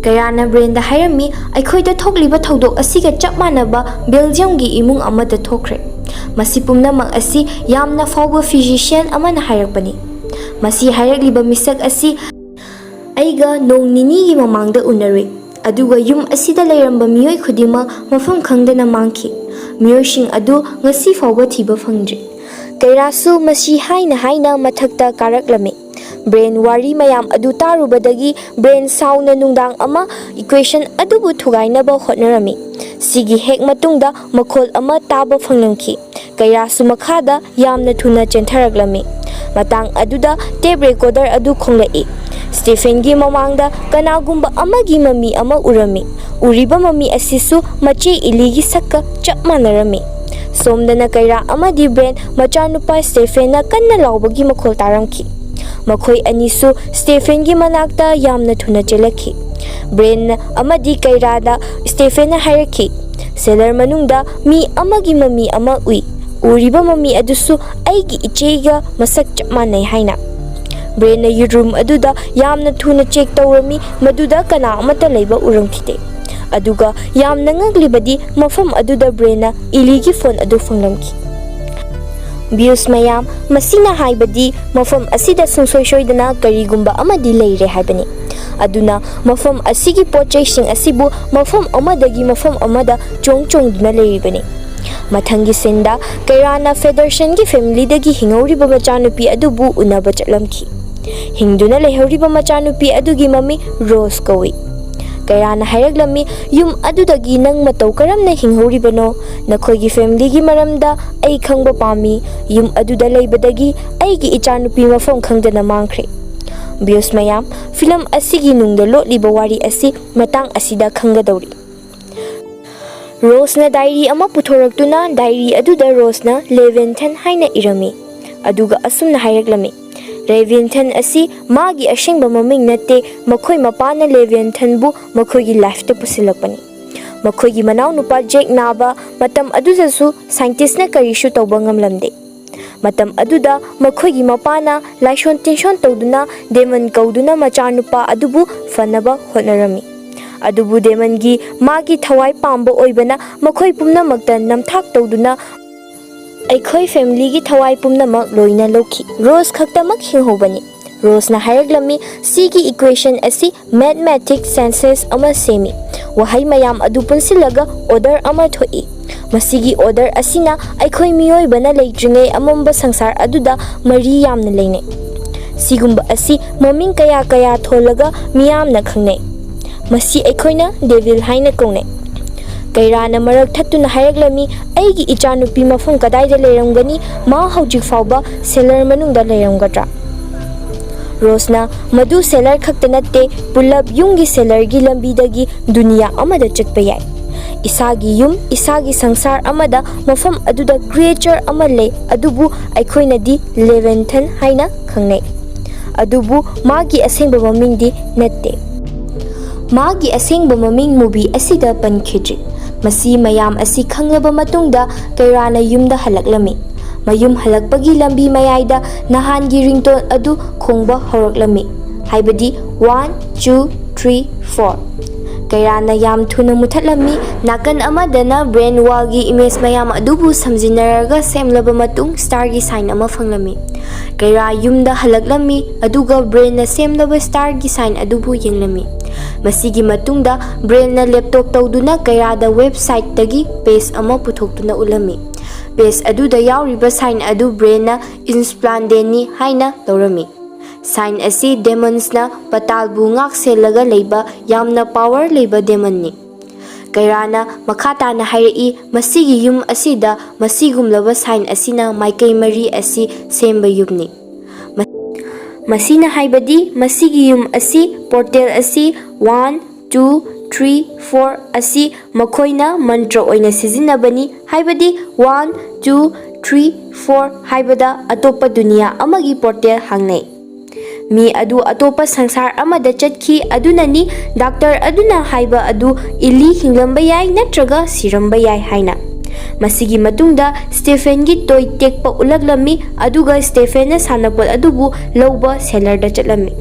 A: ꯀꯩꯔꯥꯅ ꯕ꯭ꯔꯦꯟꯗ ꯍꯥꯏꯔꯝꯃꯤ ꯑꯩꯈꯣꯏꯗ ꯊꯣꯛꯂꯤꯕ ꯊꯧꯗꯣꯛ ꯑꯁꯤꯒ ꯆꯞ ꯃꯥꯟꯅꯕ ꯕꯦꯜꯖꯤꯌꯝꯒꯤ ꯏꯃꯨꯡ ꯑꯃꯗ ꯊꯣꯛꯈ꯭ꯔꯦ꯫ ꯃꯁꯤ ꯄꯨꯝꯅꯃꯛ ꯑꯁꯤ ꯌꯥꯝꯅ ꯐꯥꯎꯕ ꯐꯤꯖꯤꯁꯤꯌꯟ ꯑꯃꯅ ꯍꯥꯏꯔꯛꯄꯅꯤ꯫ ꯃꯁꯤ ꯍꯥꯏꯔꯛꯂꯤꯕ ꯃꯤꯁꯛ ꯑꯁꯤ ꯑꯩꯒ ꯅꯣꯡ ꯅꯤꯅꯤꯒꯤ ꯃꯃꯥꯡꯗ ꯎꯅꯔꯨꯏ, ꯑꯗꯨꯒ ꯌꯨꯝ ꯑꯁꯤꯗ ꯂꯩꯔꯝꯕ ꯃꯤꯑꯣꯏ ꯈꯨꯗꯤꯡꯃꯛ ꯃꯐꯝ ꯈꯪꯗꯅ ꯃꯥꯡꯈꯤ꯫ ꯃꯤꯑꯣꯏꯁꯤꯡ ꯑꯗꯨ ꯉꯁꯤ ꯐꯥꯎꯕ ꯊꯤꯕ ꯐꯪꯗ꯭ꯔꯤ꯫ ꯀꯩꯔꯥꯁꯨ ꯃꯁꯤ ꯍꯥꯏꯅ ꯍꯥꯏꯅ ꯃꯊꯛꯇ ꯀꯥꯔꯛꯂꯝꯃꯤ꯫ ꯕ꯭ꯔꯦꯟ ꯋꯥꯔꯤ ꯃꯌꯥꯝ ꯑꯗꯨ ꯇꯥꯔꯨꯕꯗꯒꯤ ꯕ꯭ꯔꯦꯟ ꯁꯥꯎꯅ ꯅꯨꯡꯗꯥꯡ ꯑꯃ ꯏꯀ꯭ꯋꯦꯁꯟ ꯑꯗꯨꯕꯨ ꯊꯨꯒꯥꯏꯅꯕ ꯍꯣꯠꯅꯔꯝꯃꯤ꯫ ꯁꯤꯒꯤ ꯍꯦꯛ ꯃꯇꯨꯡꯗ ꯃꯈꯣꯜ ꯑꯃ ꯇꯥꯕ ꯐꯪꯂꯝꯈꯤ꯫ ꯀꯩꯔꯥꯁꯨ ꯃꯈꯥꯗ ꯌꯥꯝꯅ ꯊꯨꯅ ꯆꯦꯟꯊꯔꯛꯂꯝꯃꯤ꯫ ꯃꯇꯥꯡ ꯑꯗꯨꯗ ꯇꯦꯞ ꯔꯦꯀꯣꯔꯗꯔ ꯑꯗꯨ ꯈꯣꯡꯂꯛꯏ꯫ ꯁ꯭ꯇꯦꯐꯦꯟꯒꯤ ꯃꯃꯥꯡꯗ ꯀꯅꯥꯒꯨꯝꯕ ꯑꯃꯒꯤ ꯃꯃꯤ ꯑꯃ ꯎꯔꯝꯃꯤ꯫ ꯎꯔꯤꯕ ꯃꯃꯤ ꯑꯁꯤꯁꯨ ꯃꯆꯦ ꯏꯂꯤꯒꯤ ꯁꯛꯀ ꯆꯞ ꯃꯥꯟꯅꯔꯝꯃꯤ꯫ ꯁꯣꯝꯗꯅ ꯀꯩꯔꯥ ꯑꯃꯗꯤ ꯕ꯭ꯔꯦꯟ ꯃꯆꯥꯅꯨꯄꯥ ꯁ꯭ꯇꯦꯐꯦꯟꯅ ꯀꯟꯅ ꯂꯥꯎꯕꯒꯤ ꯃꯈꯣꯜ ꯇꯥꯔꯝꯈꯤ꯫ ꯃꯈꯣꯏ ꯑꯅꯤꯁꯨ ꯁ꯭ꯇꯦꯐꯦꯟꯒꯤ ꯃꯅꯥꯛꯇ ꯌꯥꯝꯅ ꯊꯨꯅ ꯆꯦꯜꯂꯛꯈꯤ꯫ ꯕ꯭ꯔꯦꯟ ꯑꯃꯗꯤ ꯀꯩꯔꯥꯗ ꯁ꯭ꯇꯦꯐꯦꯟꯅ ꯍꯥꯏꯔꯛꯈꯤ, "ꯁꯦꯂꯔ ꯃꯅꯨꯡꯗ ꯃꯤ ꯑꯃꯒꯤ ꯃꯃꯤ ꯑꯃ ꯎꯏ꯫ ꯎꯔꯤꯕ ꯃꯃꯤ ꯑꯗꯨꯁꯨ ꯑꯩꯒꯤ ꯏꯆꯦꯒ ꯃꯁꯛ ꯆꯞ ꯃꯥꯟꯅꯩ" ꯍꯥꯏꯅ꯫ ꯕ꯭ꯔꯦꯟꯅ ꯔꯨꯝ ꯑꯗꯨꯗ ꯌꯥꯝꯅ ꯊꯨꯅ ꯆꯦꯛ ꯇꯧꯔꯝꯃꯤ ꯃꯗꯨꯗ ꯀꯅꯥ ꯑꯃꯠꯇ ꯂꯩꯕ ꯎꯔꯝꯈꯤꯗꯦ꯫ ꯑꯗꯨꯒ ꯌꯥꯝꯅ ꯉꯛꯂꯤꯕꯗꯤ ꯃꯐꯝ ꯑꯗꯨꯗ ꯕ꯭ꯔꯦꯟꯅ ꯏꯂꯤꯒꯤ ꯐꯣꯟ ꯑꯗꯨ ꯐꯪꯂꯝꯈꯤ꯫ ꯚ꯭ꯌꯨꯁ ꯃꯌꯥꯝ, ꯃꯁꯤꯅ ꯍꯥꯏꯕꯗꯤ ꯃꯐꯝ ꯑꯁꯤꯗ ꯁꯨꯡꯁꯣꯏ ꯁꯣꯏꯗꯅ ꯀꯔꯤꯒꯨꯝꯕ ꯑꯃꯗꯤ ꯂꯩꯔꯦ ꯍꯥꯏꯕꯅꯤ꯫ ꯑꯗꯨꯅ ꯃꯐꯝ ꯑꯁꯤꯒꯤ ꯄꯣꯠꯆꯩꯁꯤꯡ ꯑꯁꯤꯕꯨ ꯃꯐꯝ ꯑꯃꯗꯒꯤ ꯃꯐꯝ ꯑꯃꯗ ꯆꯣꯡ-ꯆꯣꯡꯗꯨꯅ ꯂꯩꯔꯤꯕꯅꯤ꯫ ꯃꯊꯪꯒꯤ ꯁꯤꯟꯗ ꯀꯩꯔꯥꯅ ꯐꯦꯗꯔꯁꯟꯒꯤ ꯐꯦꯃꯤꯂꯤꯗꯒꯤ ꯍꯤꯡꯍꯧꯔꯤꯕ ꯃꯆꯥꯅꯨꯄꯤ ꯑꯗꯨꯕꯨ ꯎꯅꯕ ꯆꯠꯂꯝꯈꯤ꯫ ꯍꯤꯡꯗꯨꯅ ꯂꯩꯍꯧꯔꯤꯕ ꯃꯆꯥꯅꯨꯄꯤ ꯑꯗꯨꯒꯤ ꯃꯃꯤꯡ ꯔꯣꯖ ꯀꯧꯏ꯫ ꯀꯩꯔꯥꯅ ꯍꯥꯏꯔꯛꯂꯝꯃꯤ, "ꯌꯨꯝ ꯑꯗꯨꯗꯒꯤ ꯅꯪ ꯃꯇꯧ ꯀꯔꯝꯅ ꯍꯤꯡꯍꯧꯔꯤꯕꯅꯣ? ꯅꯈꯣꯏꯒꯤ ꯐꯦꯃꯤꯂꯤꯒꯤ ꯃꯔꯝꯗ ꯑꯩ ꯈꯪꯕ ꯄꯥꯝꯃꯤ꯫ ꯌꯨꯝ ꯑꯗꯨꯗ ꯂꯩꯕꯗꯒꯤ ꯑꯩꯒꯤ ꯏꯆꯥꯅꯨꯄꯤ ꯃꯐꯝ ꯈꯪꯗꯅ ꯃꯥꯡꯈ꯭ꯔꯦ"꯫ ꯚ꯭ꯌꯨꯁ ꯃꯌꯥꯝ, ꯐꯤꯂꯝ ꯑꯁꯤꯒꯤ ꯅꯨꯡꯗ ꯂꯣꯠꯂꯤꯕ ꯋꯥꯔꯤ ꯑꯁꯤ ꯃꯇꯥꯡ ꯑꯁꯤꯗ ꯈꯪꯒꯗꯧꯔꯤ꯫ ꯔꯣꯖꯅ ꯗꯥꯏꯔꯤ ꯑꯃ ꯄꯨꯊꯣꯔꯛꯇꯨꯅ ꯗꯥꯏꯔꯤ ꯑꯗꯨꯗ ꯔꯣꯖꯅ ꯂꯦꯚꯤꯟꯊꯟ ꯍꯥꯏꯅ ꯏꯔꯝꯃꯤ꯫ ꯑꯗꯨꯒ ꯑꯁꯨꯝꯅ ꯍꯥꯏꯔꯛꯂꯝꯃꯤ, "ꯂꯦꯚꯤꯟꯊꯟ ꯑꯁꯤ ꯃꯥꯒꯤ ꯑꯁꯦꯡꯕ ꯃꯃꯤꯡ ꯅꯠꯇꯦ, ꯃꯈꯣꯏ ꯃꯄꯥꯅ ꯂꯦꯚꯤꯟꯊꯟꯕꯨ ꯃꯈꯣꯏꯒꯤ ꯂꯥꯏꯐꯇ ꯄꯨꯁꯤꯜꯂꯛꯄꯅꯤ꯫ ꯃꯈꯣꯏꯒꯤ ꯃꯅꯥꯎꯅꯨꯄꯥ ꯖꯦꯛ ꯅꯥꯕ ꯃꯇꯝ ꯑꯗꯨꯗꯁꯨ ꯁꯥꯏꯟꯇꯤꯁꯠꯅ ꯀꯔꯤꯁꯨ ꯇꯧꯕ ꯉꯝꯂꯝꯗꯦ꯫ ꯃꯇꯝ ꯑꯗꯨꯗ ꯃꯈꯣꯏꯒꯤ ꯃꯄꯥꯅ ꯂꯥꯏꯁꯣꯟ ꯇꯤꯟꯁꯣꯟ ꯇꯧꯗꯨꯅ ꯗꯦꯃꯟ ꯀꯧꯗꯨꯅ ꯃꯆꯥꯅꯨꯄꯥ ꯑꯗꯨꯕꯨ ꯐꯅꯕ ꯍꯣꯠꯅꯔꯝꯃꯤ꯫ ꯑꯗꯨꯕꯨ ꯗꯦꯃꯟꯒꯤ ꯃꯥꯒꯤ ꯊꯋꯥꯏ ꯄꯥꯝꯕ ꯑꯣꯏꯕꯅ ꯃꯈꯣꯏ ꯄꯨꯝꯅꯃꯛꯇ ꯅꯝꯊꯥꯛ ꯇꯧꯗꯨꯅ ꯑꯩꯈꯣꯏ ꯐꯦꯃꯤꯂꯤꯒꯤ ꯊꯋꯥꯏ ꯄꯨꯝꯅꯃꯛ ꯂꯣꯏꯅ ꯂꯧꯈꯤ꯫ ꯔꯣꯖ ꯈꯛꯇꯃꯛ ꯍꯤꯡꯍꯧꯕꯅꯤ꯫ ꯔꯣꯖꯅ ꯍꯥꯏꯔꯛꯂꯝꯃꯤ, ꯁꯤꯒꯤ ꯏꯀ꯭ꯋꯦꯁꯟ ꯑꯁꯤ ꯃꯦꯊꯃꯦꯇꯤꯛ ꯁꯦꯟꯁꯦꯁ ꯑꯃ ꯁꯦꯝꯃꯤ꯫ ꯋꯥꯍꯩ ꯃꯌꯥꯝ ꯑꯗꯨ ꯄꯨꯟꯁꯤꯜꯂꯒ ꯑꯣꯔꯗꯔ ꯑꯃ ꯊꯣꯛꯏ꯫ ꯃꯁꯤꯒꯤ ꯑꯣꯔꯗꯔ ꯑꯁꯤꯅ ꯑꯩꯈꯣꯏ ꯃꯤꯑꯣꯏꯕꯅ ꯂꯩꯇ꯭ꯔꯤꯉꯩ ꯑꯃꯝꯕ ꯁꯪꯁꯥꯔ ꯑꯗꯨꯗ ꯃꯔꯤ ꯌꯥꯝꯅ ꯂꯩꯅꯩ꯫ ꯁꯤꯒꯨꯝꯕ ꯑꯁꯤ ꯃꯃꯤꯡ ꯀꯌꯥ ꯊꯣꯜꯂꯒ ꯃꯤꯌꯥꯝꯅ ꯈꯪꯅꯩ꯫ ꯃꯁꯤ ꯑꯩꯈꯣꯏꯅ ꯗꯦꯚꯤꯜ ꯍꯥꯏꯅ ꯀꯧꯅꯩ꯫ ꯀꯩꯔꯥꯅ ꯃꯔꯛ ꯊꯠꯇꯨꯅ ꯍꯥꯏꯔꯛꯂꯝꯃꯤ, ꯑꯩꯒꯤ ꯏꯆꯥꯅꯨꯄꯤ ꯃꯐꯝ ꯀꯗꯥꯏꯗ ꯂꯩꯔꯝꯒꯅꯤ? ꯃꯥ ꯍꯧꯖꯤꯛ ꯐꯥꯎꯕ ꯁꯦꯂꯔ ꯃꯅꯨꯡꯗ ꯂꯩꯔꯝꯒꯗ꯭ꯔꯥ? ꯔꯣꯖꯅ ꯃꯗꯨ ꯁꯦꯂꯔ ꯈꯛꯇ ꯅꯠꯇꯦ, ꯄꯨꯜꯂꯞ ꯌꯨꯝꯒꯤ ꯁꯦꯂꯔꯒꯤ ꯂꯝꯕꯤꯗꯒꯤ ꯗꯨꯅꯤꯌꯥ ꯑꯃꯗ ꯆꯠꯄ ꯌꯥꯏ꯫ ꯏꯁꯥꯒꯤ ꯌꯨꯝ, ꯏꯁꯥꯒꯤ ꯁꯪꯁꯥꯔ ꯑꯃꯗ ꯃꯐꯝ ꯑꯗꯨꯗ ꯀ꯭ꯔꯤꯌꯦꯆꯔ ꯑꯃ ꯂꯩ, ꯑꯗꯨꯕꯨ ꯑꯩꯈꯣꯏꯅꯗꯤ ꯂꯦꯚꯤꯟꯊꯟ ꯍꯥꯏꯅ ꯈꯪꯅꯩ꯫ ꯑꯗꯨꯕꯨ ꯃꯥꯒꯤ ꯑꯁꯦꯡꯕ ꯃꯃꯤꯡꯗꯤ ꯅꯠꯇꯦ꯫ ꯃꯥꯒꯤ ꯑꯁꯦꯡꯕ ꯃꯃꯤꯡ ꯃꯨꯚꯤ ꯑꯁꯤꯗ ꯄꯟꯈꯤꯗ꯭ꯔꯤ꯫ ꯃꯁꯤ ꯃꯌꯥꯝ ꯑꯁꯤ ꯈꯪꯂꯕ ꯃꯇꯨꯡꯗ ꯀꯩꯔꯥꯅ ꯌꯨꯝꯗ ꯍꯜꯂꯛꯂꯝꯃꯤ꯫ ꯃꯌꯨꯝ ꯍꯜꯂꯛꯄꯒꯤ ꯂꯝꯕꯤ ꯃꯌꯥꯏꯗ ꯅꯍꯥꯟꯒꯤ ꯔꯤꯡꯇꯣꯟ ꯑꯗꯨ ꯈꯣꯡꯕ ꯍꯧꯔꯛꯂꯝꯃꯤ, ꯍꯥꯏꯕꯗꯤ 1, 2, 3, 4꯫ ꯀꯩꯔꯥꯅ ꯌꯥꯝ ꯊꯨꯅ ꯃꯨꯊꯠꯂꯝꯃꯤ꯫ ꯅꯥꯀꯟ ꯑꯃꯗꯅ ꯕ꯭ꯔꯦꯟ ꯋꯥꯜꯒꯤ ꯏꯃꯦꯖ ꯃꯌꯥꯝ ꯑꯗꯨꯕꯨ ꯁꯝꯖꯤꯟꯅꯔꯒ ꯁꯦꯝꯂꯕ ꯃꯇꯨꯡ ꯁ꯭ꯇꯥꯔꯒꯤ ꯁꯥꯏꯟ ꯑꯃ ꯐꯪꯂꯝꯃꯤ꯫ ꯀꯩꯔꯥ ꯌꯨꯝꯗ ꯍꯜꯂꯛꯂꯝꯃꯤ ꯑꯗꯨꯒ ꯕ꯭ꯔꯦꯟꯅ ꯁꯦꯝꯂꯕ ꯁ꯭ꯇꯥꯔꯒꯤ ꯁꯥꯏꯟ ꯑꯗꯨꯕꯨ ꯌꯦꯡꯂꯝꯃꯤ꯫ ꯃꯁꯤꯒꯤ ꯃꯇꯨꯡꯗ ꯕ꯭ꯔꯦꯟꯅ ꯂꯦꯞꯇꯣꯞ ꯇꯧꯗꯨꯅ ꯀꯩꯔꯥꯗ ꯋꯦꯕꯁꯥꯏꯠꯇꯒꯤ ꯄꯦꯖ ꯑꯃ ꯄꯨꯊꯣꯛꯇꯨꯅ ꯎꯠꯂꯝꯃꯤ꯫ ꯄꯦꯖ ꯑꯗꯨꯗ ꯌꯥꯎꯔꯤꯕ ꯁꯥꯏꯟ ꯑꯗꯨ ꯕ꯭ꯔꯦꯟꯅ ꯏꯟꯁꯄ꯭ꯂꯥꯟꯗꯦꯟꯅꯤ ꯍꯥꯏꯅ ꯂꯧꯔꯝꯃꯤ꯫ ꯁꯥꯏꯟ ꯑꯁꯤ ꯗꯦꯃꯟꯁꯅ ꯄꯇꯥꯜꯕꯨ ꯉꯥꯛ-ꯁꯦꯜꯂꯒ ꯂꯩꯕ ꯌꯥꯝꯅ ꯄꯥꯋꯔ ꯂꯩꯕ ꯗꯦꯃꯟꯅꯤ꯫ ꯀꯩꯔꯥꯅ ꯃꯈꯥ ताना ꯍꯥꯏꯔꯛꯏ, ꯃꯁꯤꯒꯤ ꯌꯨꯝ ꯑꯁꯤꯗ ꯃꯁꯤꯒꯨꯝꯂꯕ ꯁꯥꯏꯟ ꯑꯁꯤꯅ ꯃꯥꯏꯀꯩ ꯃꯔꯤ ꯑꯁꯤ ꯁꯦꯝꯕ ꯌꯨꯝꯅꯤ꯫ ꯃꯁꯤꯅ ꯍꯥꯏꯕꯗꯤ ꯃꯁꯤꯒꯤ ꯌꯨꯝ ꯑꯁꯤ, ꯄꯣꯔꯇꯦꯜ ꯑꯁꯤ 1, 2, 3, 4 ꯑꯁꯤ ꯃꯈꯣꯏꯅ ꯃꯟꯇ꯭ꯔ ꯑꯣꯏꯅ ꯁꯤꯖꯤꯟꯅꯕꯅꯤ, ꯍꯥꯏꯕꯗꯤ 1, 2, 3, 4 ꯍꯥꯏꯕꯗ ꯑꯇꯣꯞꯄ ꯗꯨꯅꯤꯌꯥ ꯑꯃꯒꯤ ꯄꯣꯔꯇꯦꯜ ꯍꯥꯡꯅꯩ꯫ ꯃꯤ ꯑꯗꯨ ꯑꯇꯣꯞꯄ ꯁꯪꯁꯥꯔ ꯑꯃꯗ ꯆꯠꯈꯤ, ꯑꯗꯨꯅꯅꯤ ꯗꯥꯛꯇꯔ ꯑꯗꯨꯅ ꯍꯥꯏꯕ ꯑꯗꯨ ꯏꯂꯤ ꯍꯤꯡꯂꯝꯕ ꯌꯥꯏ ꯅꯠꯇ꯭ꯔꯒ ꯁꯤꯔꯝꯕ ꯌꯥꯏ ꯍꯥꯏꯅ꯫ ꯃꯁꯤꯒꯤ ꯃꯇꯨꯡꯗ ꯁ꯭ꯇꯦꯐꯦꯟꯒꯤ ꯇꯣꯏ ꯇꯦꯛꯄ ꯎꯠꯂꯛꯂꯝꯃꯤ, ꯑꯗꯨꯒ ꯁ꯭ꯇꯦꯐꯦꯟꯅ ꯁꯥꯟꯅꯄꯣꯠ ꯑꯗꯨꯕꯨ ꯂꯧꯕ ꯁꯦꯂꯔꯗ ꯆꯠꯂꯝꯃꯤ꯫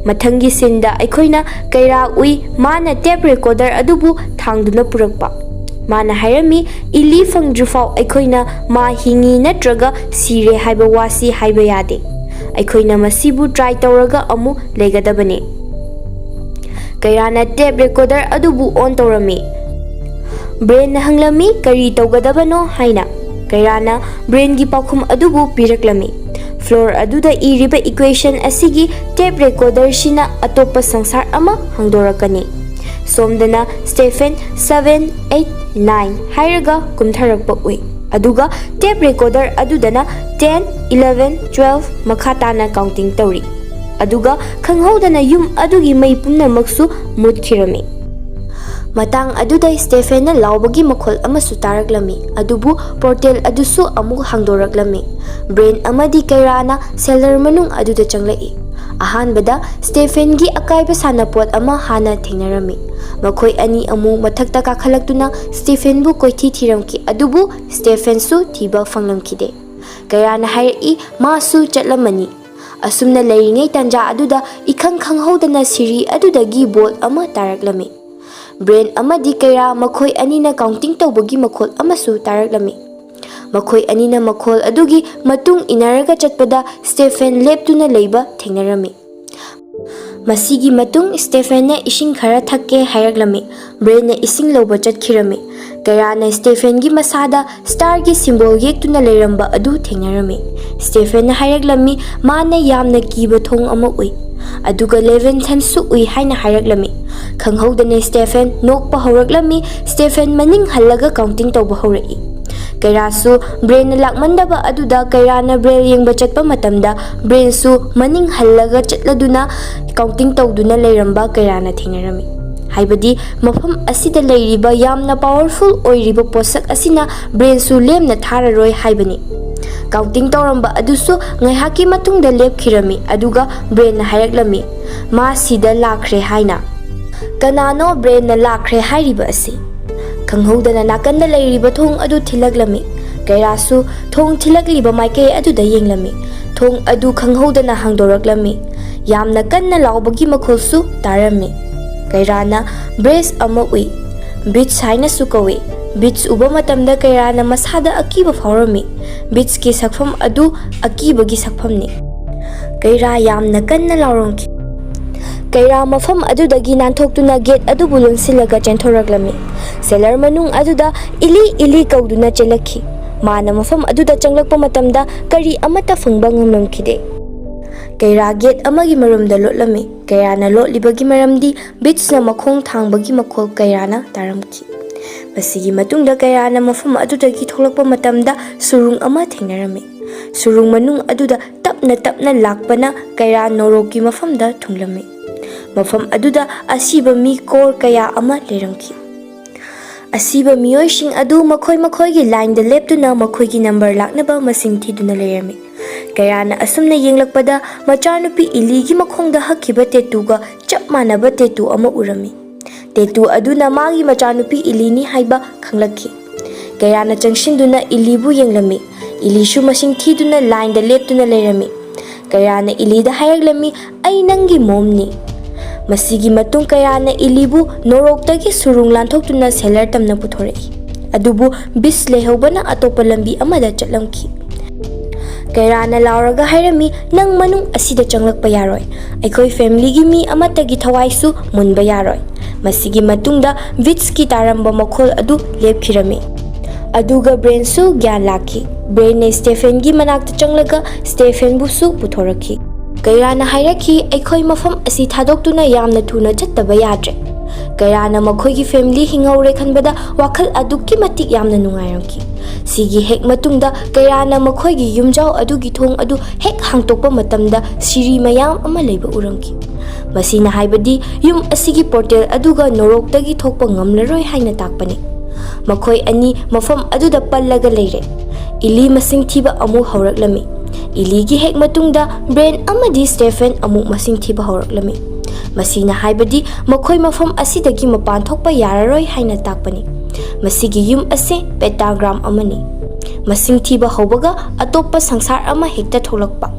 A: ꯃꯊꯪꯒꯤ ꯁꯤꯟꯗ ꯑꯩꯈꯣꯏꯅ ꯀꯩꯔꯥ ꯎꯏ, ꯃꯥꯅ ꯇꯦꯞ ꯔꯦꯀꯣꯔꯗꯔ ꯑꯗꯨꯕꯨ ꯊꯥꯡꯗꯨꯅ ꯄꯨꯔꯛꯄ꯫ ꯃꯥꯅ ꯍꯥꯏꯔꯝꯃꯤ, ꯏꯂꯤ ꯐꯪꯗ꯭ꯔꯤꯐꯥꯎ ꯑꯩꯈꯣꯏꯅ ꯃꯥ ꯍꯤꯡꯉꯤ ꯅꯠꯇ꯭ꯔꯒ ꯁꯤꯔꯦ ꯍꯥꯏꯕ ꯋꯥꯁꯤ ꯍꯥꯏꯕ ꯌꯥꯗꯦ꯫ ꯑꯩꯈꯣꯏꯅ ꯃꯁꯤꯕꯨ ꯇ꯭ꯔꯥꯏ ꯇꯧꯔꯒ ꯑꯃꯨꯛ ꯂꯩꯒꯗꯕꯅꯤ꯫ ꯀꯩꯔꯥꯅ ꯇꯦꯞ ꯔꯦꯀꯣꯔꯗꯔ ꯑꯗꯨꯕꯨ ꯑꯣꯟ ꯇꯧꯔꯝꯃꯤ꯫ ꯕ꯭ꯔꯦꯟꯅ ꯍꯪꯂꯝꯃꯤ, ꯀꯔꯤ ꯇꯧꯒꯗꯕꯅꯣ ꯍꯥꯏꯅ꯫ ꯀꯩꯔꯥꯅ ꯕ꯭ꯔꯦꯟꯒꯤ ꯄꯥꯎꯈꯨꯝ ꯑꯗꯨꯕꯨ ꯄꯤꯔꯛꯂꯝꯃꯤ꯫ ꯐ꯭ꯂꯣꯔ ꯑꯗꯨꯗ ꯏꯔꯤꯕ ꯏꯀ꯭ꯋꯦꯁꯟ ꯑꯁꯤꯒꯤ ꯇꯦꯞ ꯔꯦꯀꯣꯔꯗꯔꯁꯤꯅ ꯑꯇꯣꯞꯄ ꯁꯪꯁꯥꯔ ꯑꯃ ꯍꯥꯡꯗꯣꯔꯛꯀꯅꯤ꯫ ꯁꯣꯝꯗꯅ ꯁ꯭ꯇꯦꯐꯦꯟ 7, 8, 9 ꯍꯥꯏꯔꯒ ꯀꯨꯝꯊꯔꯛꯄ ꯎꯏ, ꯑꯗꯨꯒ ꯇꯦꯞ ꯔꯦꯀꯣꯔꯗꯔ ꯑꯗꯨꯗꯅ 10, 11, 12 ꯃꯈꯥ ꯇꯥꯅ ꯀꯥꯎꯟꯇꯤꯡ ꯇꯧꯔꯤ꯫ ꯑꯗꯨꯒ ꯈꯪꯍꯧꯗꯅ ꯌꯨꯝ ꯑꯗꯨꯒꯤ ꯃꯩ ꯄꯨꯝꯅꯃꯛꯁꯨ ꯃꯨꯠꯈꯤꯔꯝꯃꯤ꯫ ꯃꯇꯥꯡ ꯑꯗꯨꯗ ꯁ꯭ꯇꯦꯐꯦꯟꯅ ꯂꯥꯎꯕꯒꯤ ꯃꯈꯣꯜ ꯑꯃꯁꯨ ꯇꯥꯔꯛꯂꯝꯃꯤ, ꯑꯗꯨꯕꯨ ꯄꯣꯔꯇꯦꯜ ꯑꯗꯨꯁꯨ ꯑꯃꯨꯛ ꯍꯥꯡꯗꯣꯔꯛꯂꯝꯃꯤ꯫ ꯕ꯭ꯔꯦꯟ ꯑꯃꯗꯤ ꯀꯩꯔꯥꯅ ꯁꯦꯂꯔ ꯃꯅꯨꯡ ꯑꯗꯨꯗ ꯆꯪꯂꯛꯏ꯫ ꯑꯍꯥꯟꯕꯗ ꯁ꯭ꯇꯦꯐꯦꯟꯒꯤ ꯑꯀꯥꯏꯕ ꯁꯥꯟꯅꯄꯣꯠ ꯑꯃ ꯍꯥꯟꯅ ꯊꯦꯡꯅꯔꯝꯃꯤ꯫ ꯃꯈꯣꯏ ꯑꯅꯤ ꯑꯃꯨꯛ ꯃꯊꯛꯇ ꯀꯥꯈꯠꯂꯛꯇꯨꯅ ꯁ꯭ꯇꯦꯐꯦꯟꯕꯨ ꯀꯣꯏꯊꯤ ꯊꯤꯔꯝꯈꯤ, ꯑꯗꯨꯕꯨ ꯁ꯭ꯇꯦꯐꯦꯟꯁꯨ ꯊꯤꯕ ꯐꯪꯂꯝꯈꯤꯗꯦ꯫ ꯀꯩꯔꯥꯅ ꯍꯥꯏꯔꯛꯏ, ꯃꯥꯁꯨ ꯆꯠꯂꯝꯃꯅꯤ꯫ ꯑꯁꯨꯝꯅ ꯂꯩꯔꯤꯉꯩ ꯇꯥꯟꯖꯥ ꯑꯗꯨꯗ ꯏꯈꯪ ꯈꯪꯍꯧꯗꯅ ꯁꯤꯔꯤ ꯑꯗꯨꯗꯒꯤ ꯕꯣꯜꯠ ꯑꯃ ꯇꯥꯔꯛꯂꯝꯃꯤ꯫ ꯕ꯭ꯔꯦꯟ ꯑꯃꯗꯤ ꯀꯩꯔꯥ ꯃꯈꯣꯏ ꯑꯅꯤꯅ ꯀꯥꯎꯟꯇꯤꯡ ꯇꯧꯕꯒꯤ ꯃꯈꯣꯜ ꯑꯃꯁꯨ ꯇꯥꯔꯛꯂꯝꯃꯤ꯫ ꯃꯈꯣꯏ ꯑꯅꯤꯅ ꯃꯈꯣꯜ ꯑꯗꯨꯒꯤ ꯃꯇꯨꯡ ꯏꯟꯅꯔꯒ ꯆꯠꯄꯗ ꯁ꯭ꯇꯦꯐꯦꯟ ꯂꯦꯞꯇꯨꯅ ꯂꯩꯕ ꯊꯦꯡꯅꯔꯝꯃꯤ꯫ ꯃꯁꯤꯒꯤ ꯃꯇꯨꯡ ꯁ꯭ꯇꯦꯐꯦꯟꯅ ꯏꯁꯤꯡ ꯈꯔ ꯊꯛꯀꯦ ꯍꯥꯏꯔꯛꯂꯝꯃꯤ꯫ ꯕ꯭ꯔꯦꯟꯅ ꯏꯁꯤꯡ ꯂꯧꯕ ꯆꯠꯈꯤꯔꯝꯃꯤ꯫ ꯀꯩꯔꯥꯅ ꯁ꯭ꯇꯦꯐꯦꯟꯒꯤ ꯃꯁꯥꯗ ꯁ꯭ꯇꯥꯔꯒꯤ ꯁꯤꯝꯕꯣꯜ ꯌꯦꯛꯇꯨꯅ ꯂꯩꯔꯝꯕ ꯑꯗꯨ ꯊꯦꯡꯅꯔꯝꯃꯤ꯫ ꯁ꯭ꯇꯦꯐꯦꯟꯅ ꯍꯥꯏꯔꯛꯂꯝꯃꯤ, ꯃꯥꯅ ꯌꯥꯝꯅ ꯀꯤꯕ ꯊꯣꯡ ꯑꯃ ꯎꯏ, ꯑꯗꯨꯒ ꯂꯦꯚꯤꯟꯊꯟꯁꯨ ꯎꯏ ꯍꯥꯏꯅ ꯍꯥꯏꯔꯛꯂꯝꯃꯤ꯫ ꯈꯪꯍꯧꯗꯅ ꯁ꯭ꯇꯦꯐꯦꯟ ꯅꯣꯛꯄ ꯍꯧꯔꯛꯂꯝꯃꯤ꯫ ꯁ꯭ꯇꯦꯐꯦꯟ ꯃꯅꯤꯡ ꯍꯜꯂꯒ ꯀꯥꯎꯟꯇꯤꯡ ꯇꯧꯕ ꯍꯧꯔꯛꯏ꯫ ꯀꯩꯔꯥꯁꯨ ꯕ꯭ꯔꯦꯟꯅ ꯂꯥꯛꯃꯟꯗꯕ ꯑꯗꯨꯗ ꯀꯩꯔꯥꯅ ꯕ꯭ꯔꯦꯜ ꯌꯦꯡꯕ ꯆꯠꯄ ꯃꯇꯝꯗ ꯕ꯭ꯔꯦꯟꯁꯨ ꯃꯅꯤꯡ ꯍꯜꯂꯒ ꯆꯠꯂꯗꯨꯅ ꯀꯥꯎꯟꯇꯤꯡ ꯇꯧꯗꯨꯅ ꯂꯩꯔꯝꯕ ꯀꯩꯔꯥꯅ ꯊꯦꯡꯅꯔꯝꯃꯤ꯫ ꯍꯥꯏꯕꯗꯤ ꯃꯐꯝ ꯑꯁꯤꯗ ꯂꯩꯔꯤꯕ ꯌꯥꯝꯅ ꯄꯥꯋꯔꯐꯨꯜ ꯑꯣꯏꯔꯤꯕ ꯄꯣꯠꯁꯛ ꯑꯁꯤꯅ ꯕ꯭ꯔꯦꯟꯁꯨ ꯂꯦꯝꯅ ꯊꯥꯔꯔꯣꯏ ꯍꯥꯏꯕꯅꯤ꯫ ꯀꯥꯎꯟꯇꯤꯡ ꯇꯧꯔꯝꯕ ꯑꯗꯨꯁꯨ ꯉꯥꯏꯍꯥꯛꯀꯤ ꯃꯇꯨꯡꯗ ꯂꯦꯞꯈꯤꯔꯝꯃꯤ, ꯑꯗꯨꯒ ꯕ꯭ꯔꯦꯟꯅ ꯍꯥꯏꯔꯛꯂꯝꯃꯤ, ꯃꯥ ꯁꯤꯗ ꯂꯥꯛꯈ꯭ꯔꯦ ꯍꯥꯏꯅ꯫ ꯀꯅꯥꯅꯣ ꯕ꯭ꯔꯦꯟꯅ ꯂꯥꯛꯈ꯭ꯔꯦ ꯍꯥꯏꯔꯤꯕ ꯑꯁꯤ? ꯈꯪꯍꯧꯗꯅ ꯅꯥꯀꯟꯗ ꯂꯩꯔꯤꯕ ꯊꯣꯡ ꯑꯗꯨ ꯊꯤꯜꯂꯛꯂꯝꯃꯤ꯫ ꯀꯩꯔꯥꯁꯨ ꯊꯣꯡ ꯊꯤꯜꯂꯛꯂꯤꯕ ꯃꯥꯏꯀꯩ ꯑꯗꯨꯗ ꯌꯦꯡꯂꯝꯃꯤ꯫ ꯊꯣꯡ ꯑꯗꯨ ꯈꯪꯍꯧꯗꯅ ꯍꯥꯡꯗꯣꯔꯛꯂꯝꯃꯤ꯫ ꯌꯥꯝꯅ ꯀꯟꯅ ꯂꯥꯎꯕꯒꯤ ꯃꯈꯣꯜꯁꯨ ꯇꯥꯔꯝꯃꯤ꯫ ꯀꯩꯔꯥꯅ ꯕ꯭ꯔꯦꯁ ꯑꯃ ꯎꯏ, ꯕꯤꯠꯆ ꯍꯥꯏꯅꯁꯨ ꯀꯧꯏ꯫ ꯕꯤꯠꯁ ꯎꯕ ꯃꯇꯝꯗ ꯀꯩꯔꯥꯅ ꯃꯁꯥꯗ ꯑꯀꯤꯕ ꯐꯥꯎꯔꯝꯃꯤ꯫ ꯕꯤꯠꯁꯀꯤ ꯁꯛꯐꯝ ꯑꯗꯨ ꯑꯀꯤꯕꯒꯤ ꯁꯛꯐꯝꯅꯤ꯫ ꯀꯩꯔꯥ ꯌꯥꯝꯅ ꯀꯟꯅ ꯂꯥꯎꯔꯝꯈꯤ꯫ ꯀꯩꯔꯥ ꯃꯐꯝ ꯑꯗꯨꯗꯒꯤ ꯅꯥꯟꯊꯣꯛꯇꯨꯅ ꯒꯦꯠ ꯑꯗꯨꯕꯨ ꯂꯣꯟꯁꯤꯜꯂꯒ ꯆꯦꯟꯊꯣꯔꯛꯂꯝꯃꯤ꯫ ꯁꯦꯂꯔ ꯃꯅꯨꯡ ꯑꯗꯨꯗ ꯏꯂꯤ ꯏꯂꯤ ꯀꯧꯗꯨꯅ ꯆꯦꯜꯂꯛꯈꯤ꯫ ꯃꯥꯅ ꯃꯐꯝ ꯑꯗꯨꯗ ꯆꯪꯂꯛꯄ ꯃꯇꯝꯗ ꯀꯔꯤ ꯑꯃꯠꯇ ꯐꯪꯕ ꯉꯝꯂꯝꯈꯤꯗꯦ꯫ ꯀꯩꯔꯥ ꯒꯦꯠ ꯑꯃꯒꯤ ꯃꯔꯨꯝꯗ ꯂꯣꯠꯂꯝꯃꯤ꯫ ꯀꯩꯔꯥꯅ ꯂꯣꯠꯂꯤꯕꯒꯤ ꯃꯔꯝꯗꯤ ꯕꯤꯠꯁꯅ ꯃꯈꯣꯡ ꯊꯥꯡꯕꯒꯤ ꯃꯈꯣꯜ ꯀꯩꯔꯥꯅ ꯇꯥꯔꯝꯈꯤ꯫ ꯃꯁꯤꯒꯤ ꯃꯇꯨꯡꯗ ꯀꯩꯔꯥꯅ ꯃꯐꯝ ꯑꯗꯨꯗꯒꯤ ꯊꯣꯛꯂꯛꯄ ꯃꯇꯝꯗ ꯁꯨꯔꯨꯡ ꯑꯃ ꯊꯦꯡꯅꯔꯝꯃꯤ꯫ ꯁꯨꯔꯨꯡ ꯃꯅꯨꯡ ꯑꯗꯨꯗ ꯇꯞꯅ ꯇꯞꯅ ꯂꯥꯛꯄꯅ ꯀꯩꯔꯥ ꯅꯣꯔꯣꯛꯀꯤ ꯃꯐꯝꯗ ꯊꯨꯡꯂꯝꯃꯤ꯫ ꯃꯐꯝ ꯑꯗꯨꯗ ꯑꯁꯤꯕ ꯃꯤ ꯀꯣꯔ ꯀꯌꯥ ꯑꯃ ꯂꯩꯔꯝꯈꯤ꯫ ꯑꯁꯤꯕ ꯃꯤꯑꯣꯏꯁꯤꯡ ꯑꯗꯨ ꯃꯈꯣꯏꯒꯤ ꯂꯥꯏꯟꯗ ꯂꯦꯞꯇꯨꯅ ꯃꯈꯣꯏꯒꯤ ꯅꯝꯕꯔ ꯂꯥꯛꯅꯕ ꯃꯁꯤꯡ ꯊꯤꯗꯨꯅ ꯂꯩꯔꯝꯃꯤ꯫ ꯀꯩꯔꯥꯅ ꯑꯁꯨꯝꯅ ꯌꯦꯡꯂꯛꯄꯗ ꯃꯆꯥꯅꯨꯄꯤ ꯏꯂꯤꯒꯤ ꯃꯈꯣꯡꯗ ꯍꯛꯈꯤꯕ ꯇꯦꯇꯨꯒ ꯆꯞ ꯃꯥꯟꯅꯕ ꯇꯦꯇꯨ ꯑꯃ ꯎꯔꯝꯃꯤ꯫ ꯇꯦꯇꯨ ꯑꯗꯨꯅ ꯃꯥꯒꯤ ꯃꯆꯥꯅꯨꯄꯤ ꯏꯂꯤꯅꯤ ꯍꯥꯏꯕ ꯈꯪꯂꯛꯈꯤ꯫ ꯀꯩꯔꯥꯅ ꯆꯪꯁꯤꯟꯗꯨꯅ ꯏꯂꯤꯕꯨ ꯌꯦꯡꯂꯝꯃꯤ꯫ ꯏꯂꯤꯁꯨ ꯃꯁꯤꯡ ꯊꯤꯗꯨꯅ ꯂꯥꯏꯟꯗ ꯂꯦꯞꯇꯨꯅ ꯂꯩꯔꯝꯃꯤ꯫ ꯀꯩꯔꯥꯅ ꯏꯂꯤꯗ ꯍꯥꯏꯔꯛꯂꯝꯃꯤ, "ꯑꯩ ꯅꯪꯒꯤ ꯃꯣꯝꯅꯤ"꯫ ꯃꯁꯤꯒꯤ ꯃꯇꯨꯡ ꯀꯩꯔꯥꯅ ꯏꯂꯤꯕꯨ ꯅꯣꯔꯣꯛꯇꯒꯤ ꯁꯨꯔꯨꯡ ꯂꯥꯟꯊꯣꯛꯇꯨꯅ ꯁꯦꯂꯔ ꯇꯝꯅ ꯄꯨꯊꯣꯔꯛꯏ꯫ ꯑꯗꯨꯕꯨ ꯕꯤꯠꯁ ꯂꯩꯍꯧꯕꯅ ꯑꯇꯣꯞꯄ ꯂꯝꯕꯤ ꯑꯃꯗ ꯆꯠꯂꯝꯈꯤ꯫ ꯀꯩꯔꯥꯅ ꯂꯥꯎꯔꯒ ꯍꯥꯏꯔꯝꯃꯤ, "ꯅꯪ ꯃꯅꯨꯡ ꯑꯁꯤꯗ ꯆꯪꯂꯛꯄ ꯌꯥꯔꯣꯏ꯫ ꯑꯩꯈꯣꯏ ꯐꯦꯃꯤꯂꯤꯒꯤ ꯃꯤ ꯑꯃꯠꯇꯒꯤ ꯊꯋꯥꯏꯁꯨ ꯃꯨꯟꯕ ꯌꯥꯔꯣꯏ"꯫ ꯃꯁꯤꯒꯤ ꯃꯇꯨꯡꯗ ꯕꯤꯠꯁꯀꯤ ꯇꯥꯔꯝꯕ ꯃꯈꯣꯜ ꯑꯗꯨ ꯂꯦꯞꯈꯤꯔꯝꯃꯤ꯫ ꯑꯗꯨꯒ ꯕ꯭ꯔꯦꯟꯁꯨ ꯒ꯭ꯌꯥꯟ ꯂꯥꯛꯈꯤ꯫ ꯕ꯭ꯔꯦꯟꯅ ꯁ꯭ꯇꯦꯐꯦꯟꯒꯤ ꯃꯅꯥꯛꯇ ꯆꯪꯂꯒ ꯁ꯭ꯇꯦꯐꯦꯟꯕꯨꯁꯨ ꯄꯨꯊꯣꯔꯛꯈꯤ꯫ ꯀꯩꯔꯥꯅ ꯍꯥꯏꯔꯛꯈꯤ, "ꯑꯩꯈꯣꯏ ꯃꯐꯝ ꯑꯁꯤ ꯊꯥꯗꯣꯛꯇꯨꯅ ꯌꯥꯝꯅ ꯊꯨꯅ ꯆꯠꯇꯕ ꯌꯥꯗ꯭ꯔꯦ"꯫ ꯀꯩꯔꯥꯅ ꯃꯈꯣꯏꯒꯤ ꯐꯦꯃꯤꯂꯤ ꯍꯤꯡꯍꯧꯔꯦ ꯈꯟꯕꯗ ꯋꯥꯈꯜ ꯑꯗꯨꯛꯀꯤ ꯃꯇꯤꯛ ꯌꯥꯝꯅ ꯅꯨꯡꯉꯥꯏꯔꯝꯈꯤ꯫ ꯁꯤꯒꯤ ꯍꯦꯛ ꯃꯇꯨꯡꯗ ꯀꯩꯔꯥꯅ ꯃꯈꯣꯏꯒꯤ ꯌꯨꯝꯖꯥꯎ ꯑꯗꯨꯒꯤ ꯊꯣꯡ ꯑꯗු ꯍꯦꯛ ꯍꯥꯡꯇꯣꯛꯄ ꯃꯇꯝꯗ ꯁꯤꯔꯤ ꯃꯌꯥꯝ ꯑꯃ ꯂꯩꯕ ꯎꯔꯝꯈꯤ꯫ ꯃꯁꯤꯅ ꯍꯥꯏꯕꯗꯤ ꯌꯨꯝ ꯑꯁꯤꯒꯤ ꯄꯣꯔꯇꯦꯜ ꯑꯗꯨꯒ ꯅꯣꯔꯣꯛꯇꯒꯤ ꯊꯣꯛꯄ ꯉꯝꯂꯔꯣꯏ ꯍꯥꯏꯅ ꯇꯥꯛꯄꯅꯤ꯫ ꯃꯈꯣꯏ ꯑꯅꯤ ꯃꯐꯝ ꯑꯗꯨꯗ ꯄꯜꯂꯒ ꯂꯩꯔꯦ꯫ ꯏꯂꯤ ꯃꯁꯤꯡ ꯊꯤꯕ ꯑꯃꯨꯛ ꯍꯧꯔꯛꯂꯝꯃꯤ꯫ ꯏꯂꯤꯒꯤ ꯍꯦꯛ ꯃꯇꯨꯡꯗ ꯕ꯭ꯔꯦꯟ ꯑꯃꯗꯤ ꯁ꯭ꯇꯦꯐꯦꯟ ꯑꯃꯨꯛ ꯃꯁꯤꯡ ꯊꯤꯕ ꯍꯧꯔꯛꯂꯝꯃꯤ꯫ ꯃꯁꯤꯅ ꯍꯥꯏꯕꯗꯤ ꯃꯈꯣꯏ ꯃꯐꯝ ꯑꯁꯤꯗꯒꯤ ꯃꯄꯥꯟ ꯊꯣꯛꯄ ꯌꯥꯔꯔꯣই ꯍꯥꯏꯅ ꯇꯥꯛꯄꯅꯤ꯫ ꯃꯁꯤꯒꯤ ꯌꯨꯝ ꯑꯁꯤ ꯄꯦꯟꯇꯥꯒ꯭ꯔꯥꯝ ꯑꯃꯅꯤ꯫ ꯃꯁꯤꯡ ꯊꯤꯕ ꯍꯧꯕꯒ ꯑꯇꯣꯞꯄ ꯁꯪꯁꯥꯔ ꯑꯃ ꯍꯦꯛꯇ ꯊꯣꯛꯂꯛꯄ꯫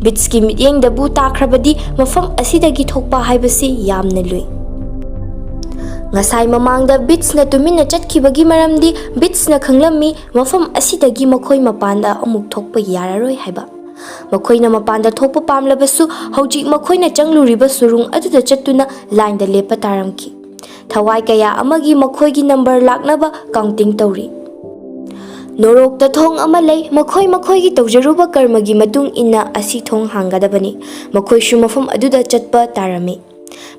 A: ꯕꯤꯠꯁꯀꯤ ꯃꯤꯠꯌꯦꯡꯗꯕꯨ ꯇꯥꯈ꯭ꯔꯕꯗꯤ ꯃꯐꯝ ꯑꯁꯤꯗꯒꯤ ꯊꯣꯛꯄ ꯍꯥꯏꯕꯁꯤ ꯌꯥꯝꯅ ꯂꯨꯏ꯫ ꯉꯁꯥꯏ ꯃꯃꯥꯡꯗ ꯕꯤꯠꯁꯅ ꯇꯨꯃꯤꯟꯅ ꯆꯠꯈꯤꯕꯒꯤ ꯃꯔꯝꯗꯤ ꯕꯤꯠꯁꯅ ꯈꯪꯂꯝꯃꯤ ꯃꯐꯝ ꯑꯁꯤꯗꯒꯤ ꯃꯈꯣꯏ ꯃꯄꯥꯟꯗ ꯑꯃꯨꯛ ꯊꯣꯛꯄ ꯌꯥꯔꯔꯣꯏ ꯍꯥꯏꯕ꯫ ꯃꯈꯣꯏꯅ ꯃꯄꯥꯟꯗ ꯊꯣꯛꯄ ꯄꯥꯝꯂꯕꯁꯨ ꯍꯧꯖꯤꯛ ꯃꯈꯣꯏꯅ ꯆꯪꯂꯨꯔꯤꯕ ꯁꯨꯔꯨꯡ ꯑꯗꯨꯗ ꯆꯠꯇꯨꯅ ꯂꯥꯏꯟꯗ ꯂꯦꯞꯄ ꯇꯥꯔꯝꯈꯤ꯫ ꯊꯋꯥꯏ ꯀꯌꯥ ꯑꯃꯒꯤ ꯃꯈꯣꯏꯒꯤ ꯅꯝꯕꯔ ꯂꯥꯛꯅꯕ ꯀꯥꯎꯟꯇꯤꯡ ꯇꯧꯔꯤ꯫ ꯅꯣꯔꯣꯛꯇ ꯊꯣꯡ ꯑꯃ ꯂꯩ꯫ ꯃꯈꯣꯏꯒꯤ ꯇꯧꯖꯔꯨꯕ ꯀꯔꯃꯒꯤ ꯃꯇꯨꯡ ꯏꯟꯅ ꯑꯁꯤ ꯊꯣꯡ ꯍꯥꯡꯒꯗꯕꯅꯤ꯫ ꯃꯈꯣꯏꯁꯨ ꯃꯐꯝ ꯑꯗꯨꯗ ꯆꯠꯄ ꯇꯥꯔꯝꯃꯤ꯫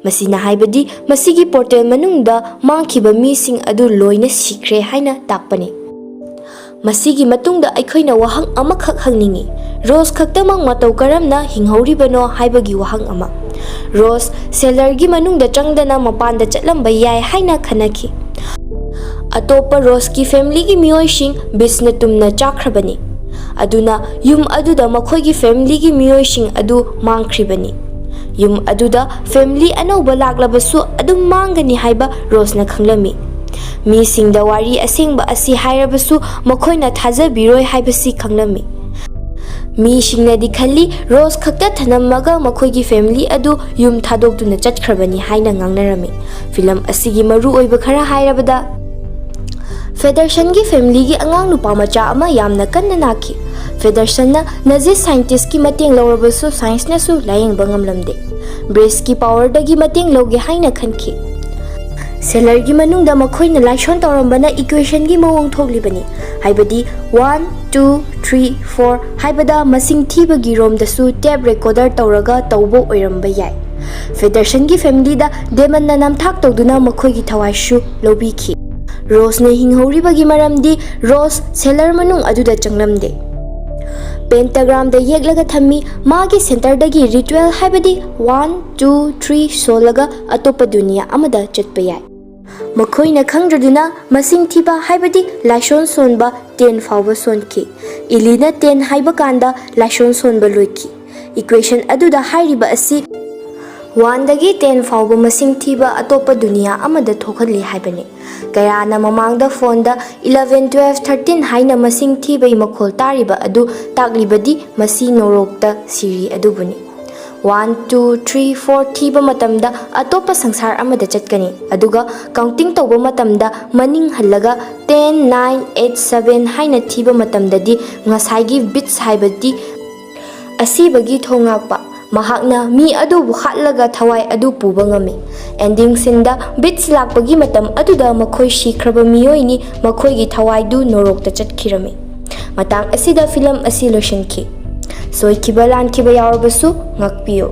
A: ꯃꯁꯤꯅ ꯍꯥꯏꯕꯗꯤ ꯃꯁꯤꯒꯤ ꯄꯣꯔꯇꯦꯜ ꯃꯅꯨꯡꯗ ꯃꯥꯡꯈꯤꯕ ꯃꯤꯁꯤꯡ ꯑꯗꯨ ꯂꯣꯏꯅ ꯁꯤꯈ꯭ꯔꯦ ꯍꯥꯏꯅ ꯇꯥꯛꯄꯅꯤ꯫ ꯃꯁꯤꯒꯤ ꯃꯇꯨꯡꯗ ꯑꯩꯈꯣꯏꯅ ꯋꯥꯍꯪ ꯑꯃꯈꯛ ꯍꯪꯅꯤꯡꯏ, ꯔꯣꯖ ꯈꯛꯇꯃꯛ ꯃꯇꯧ ꯀꯔꯝꯅ ꯍꯤꯡꯍꯧꯔꯤꯕꯅꯣ ꯍꯥꯏꯕꯒꯤ ꯋꯥꯍꯪ ꯑꯃ꯫ ꯔꯣꯖ ꯁꯦꯂꯔꯒꯤ ꯃꯅꯨꯡꯗ ꯆꯪꯗꯅ ꯃꯄꯥꯟꯗ ꯆꯠꯂꯝꯕ ꯌꯥꯏ ꯍꯥꯏꯅ ꯈꯟꯅꯈꯤ꯫ ꯑꯇꯣꯞꯄ ꯔꯣꯖꯀꯤ ꯐꯦꯃꯤꯂꯤꯒꯤ ꯃꯤꯑꯣꯏꯁꯤꯡ ꯕꯤꯠꯁꯅ ꯇꯨꯝꯅ ꯆꯥꯛꯈ꯭ꯔꯕꯅꯤ꯫ ꯑꯗꯨꯅ ꯌꯨꯝ ꯑꯗꯨꯗ ꯃꯈꯣꯏꯒꯤ ꯐꯦꯃꯤꯂꯤꯒꯤ ꯃꯤꯑꯣꯏꯁꯤꯡ ꯑꯗꯨ ꯃꯥꯡꯈ꯭ꯔꯤꯕꯅꯤ꯫ ꯌꯨꯝ ꯑꯗꯨꯗ ꯐꯦꯃꯤꯂꯤ ꯑꯅꯧꯕ ꯂꯥꯛꯂꯕꯁꯨ ꯑꯗꯨꯝ ꯃꯥꯡꯒꯅꯤ ꯍꯥꯏꯕ ꯔꯣꯖꯅ ꯈꯪꯂꯝꯃꯤ꯫ ꯃꯤꯁꯤꯡꯗ ꯋꯥꯔꯤ ꯑꯁꯦꯡꯕ ꯑꯁꯤ ꯍꯥꯏꯔꯕꯁꯨ ꯃꯈꯣꯏꯅ ꯊꯥꯖꯕꯤꯔꯣꯏ ꯍꯥꯏꯕꯁꯤ ꯈꯪꯂꯝꯃꯤ꯫ ꯃꯤꯁꯤꯡꯅꯗꯤ ꯈꯜꯂꯤ ꯔꯣꯖ ꯈꯛꯇ ꯊꯅꯝꯃꯒ ꯃꯈꯣꯏꯒꯤ ꯐꯦꯃꯤꯂꯤ ꯑꯗꯨ ꯌꯨꯝ ꯊꯥꯗꯣꯛꯇꯨꯅ ꯆꯠꯈ꯭ꯔꯕꯅꯤ ꯍꯥꯏꯅ ꯉꯥꯡꯅꯔꯝꯃꯤ꯫ ꯐꯤꯂꯝ ꯑꯁꯤꯒꯤ ꯃꯔꯨꯑꯣꯏꯕ ꯈꯔ ꯍꯥꯏꯔꯕꯗ, ꯐꯦꯗꯔꯁꯟꯒꯤ ꯐꯦꯃꯤꯂꯤꯒꯤ ꯑꯉꯥꯡ ꯅꯨꯄꯥ ꯃꯆꯥ ꯑꯃ ꯌꯥꯝꯅ ꯀꯟꯅ ꯅꯥꯈꯤ꯫ ꯐꯦꯗꯔꯁꯟꯅ ꯅꯥꯖꯤꯁ ꯁꯥꯏꯟꯇꯤꯁꯠꯀꯤ ꯃꯇꯦꯡ ꯂꯧꯔꯕꯁꯨ ꯁꯥꯏꯟꯁꯅꯁꯨ ꯂꯥꯌꯦꯡꯕ ꯉꯝꯂꯝꯗꯦ꯫ ꯕ꯭ꯔꯦꯁꯀꯤ ꯄꯥꯋꯔꯗꯒꯤ ꯃꯇꯦꯡ ꯂꯧꯒꯦ ꯍꯥꯏꯅ ꯈꯟꯈꯤ꯫ ꯁꯦꯂꯔꯒꯤ ꯃꯅꯨꯡꯗ ꯃꯈꯣꯏꯅ ꯂꯥꯏꯁꯣꯟ ꯇꯧꯔꯝꯕꯅ ꯏꯀ꯭ꯋꯦꯁꯟꯒꯤ ꯃꯑꯣꯡ ꯊꯣꯛꯂꯤꯕꯅꯤ, ꯍꯥꯏꯕꯗꯤ 1, 2, 3, 4 ꯍꯥꯏꯕꯗ ꯃꯁꯤꯡ ꯊꯤꯕꯒꯤ ꯔꯣꯝꯗꯁꯨ ꯇꯦꯞ ꯔꯦꯀꯣꯔꯗꯔ ꯇꯧꯔꯒ ꯇꯧꯕ ꯑꯣꯏꯔꯝꯕ ꯌꯥꯏ꯫ ꯐꯦꯗꯔꯁꯟꯒꯤ ꯐꯦꯃꯤꯂꯤꯗ ꯗꯦꯃꯟꯅ ꯅꯝꯊꯥꯛ ꯇꯧꯗꯨꯅ ꯃꯈꯣꯏꯒꯤ ꯊꯋꯥꯏꯁꯨ ꯂꯧꯕꯤꯈꯤ꯫ ꯔꯣꯖꯅ ꯍꯤꯡꯍꯧꯔꯤꯕꯒꯤ ꯃꯔꯝꯗꯤ ꯔꯣꯖ ꯁꯦꯂꯔ ꯃꯅꯨꯡ ꯑꯗꯨꯗ ꯆꯪꯂꯝꯗꯦ꯫ ꯄꯦꯟꯇꯥꯒ꯭ꯔꯥꯝꯗ ꯌꯦꯛꯂꯒ ꯊꯝꯃꯤ꯫ ꯃꯥꯒꯤ ꯁꯦꯟꯇꯔꯗꯒꯤ ꯔꯤꯆꯨꯑꯦꯜ ꯍꯥꯏꯕꯗꯤ 1, 2, 3 ꯁꯣꯜꯂꯒ ꯑꯇꯣꯞꯄ ꯗꯨꯅꯤꯌꯥ ꯑꯃꯗ ꯆꯠꯄ ꯌꯥꯏ꯫ ꯃꯈꯣꯏꯅ ꯈꯪꯗ꯭ꯔꯗꯨꯅ ꯃꯁꯤꯡ ꯊꯤꯕ ꯍꯥꯏꯕꯗꯤ ꯂꯥꯏꯁꯣꯟ ꯁꯣꯟꯕ 10 ꯐꯥꯎꯕ ꯁꯣꯟꯈꯤ꯫ ꯏꯂꯤꯅ 10 ꯍꯥꯏꯕ ꯀꯥꯟꯗ ꯂꯥꯏꯁꯣꯟ ꯁꯣꯟꯕ ꯂꯣꯏꯈꯤ꯫ ꯏꯀ꯭ꯋꯦꯁꯟ ꯑꯗꯨꯗ ꯍꯥꯏꯔꯤꯕ ꯑꯁꯤ 1ꯗꯒꯤ 10 ꯐꯥꯎꯕ ꯃꯁꯤꯡ ꯊꯤꯕ ꯑꯇꯣꯞꯄ ꯗꯨꯅꯤꯌꯥ ꯑꯃꯗ ꯊꯣꯛꯍꯜꯂꯤ ꯍꯥꯏꯕꯅꯤ꯫ ꯀꯩꯔꯥꯅ ꯃꯃꯥꯡꯗ ꯐꯣꯟꯗ 11, 12, 13 ꯍꯥꯏꯅ ꯃꯁꯤꯡ ꯊꯤꯕꯒꯤ ꯃꯈꯣꯜ ꯇꯥꯔꯤꯕ ꯑꯗꯨ ꯇꯥꯛꯂꯤꯕꯗꯤ ꯃꯁꯤ ꯅꯣꯔꯣꯛꯇ ꯁꯤꯔꯤ ꯑꯗꯨꯕꯨꯅꯤ꯫ 1, 2, 3, 4 ꯊꯤꯕ ꯃꯇꯝꯗ ꯑꯇꯣꯞꯄ ꯁꯪꯁꯥꯔ ꯑꯃꯗ ꯆꯠꯀꯅꯤ, ꯑꯗꯨꯒ ꯀꯥꯎꯟꯇꯤꯡ ꯇꯧꯕ ꯃꯇꯝꯗ ꯃꯅꯤꯡ ꯍꯜꯂꯒ 10, 9, 8, 7 ꯍꯥꯏꯅ ꯊꯤꯕ ꯃꯇꯝꯗꯗꯤ ꯉꯁꯥꯏꯒꯤ bits ꯍꯥꯏꯕꯗꯤ ꯑꯁꯤꯕꯒꯤ ꯊꯣꯡꯉꯥꯛꯄ ꯃꯍꯥꯛꯅ ꯃꯤ ꯑꯗꯨꯕꯨ ꯍꯥꯠꯂꯒ ꯊꯋꯥꯏ ꯑꯗꯨ ꯄꯨꯕ ꯉꯝꯃꯤ꯫ ꯑꯦꯟꯗꯤꯡ ꯁꯤꯟꯗ ꯕꯤꯠꯁ ꯂꯥꯛꯄꯒꯤ ꯃꯇꯝ ꯑꯗꯨꯗ ꯃꯈꯣꯏ ꯁꯤꯈ꯭ꯔꯕ ꯃꯤꯑꯣꯏꯅꯤ, ꯃꯈꯣꯏꯒꯤ ꯊꯋꯥꯏꯗꯨ ꯅꯣꯔꯣꯛꯇ ꯆꯠꯈꯤꯔꯝꯃꯤ꯫ ꯃꯇꯥꯡ ꯑꯁꯤꯗ ꯐꯤꯂꯝ ꯑꯁꯤ ꯂꯣꯏꯁꯤꯟꯈꯤ꯫ ꯁꯣꯏꯈꯤꯕ ꯂꯥꯟꯈꯤꯕ ꯌꯥꯎꯔꯕꯁꯨ ꯉꯥꯛꯄꯤꯌꯨ꯫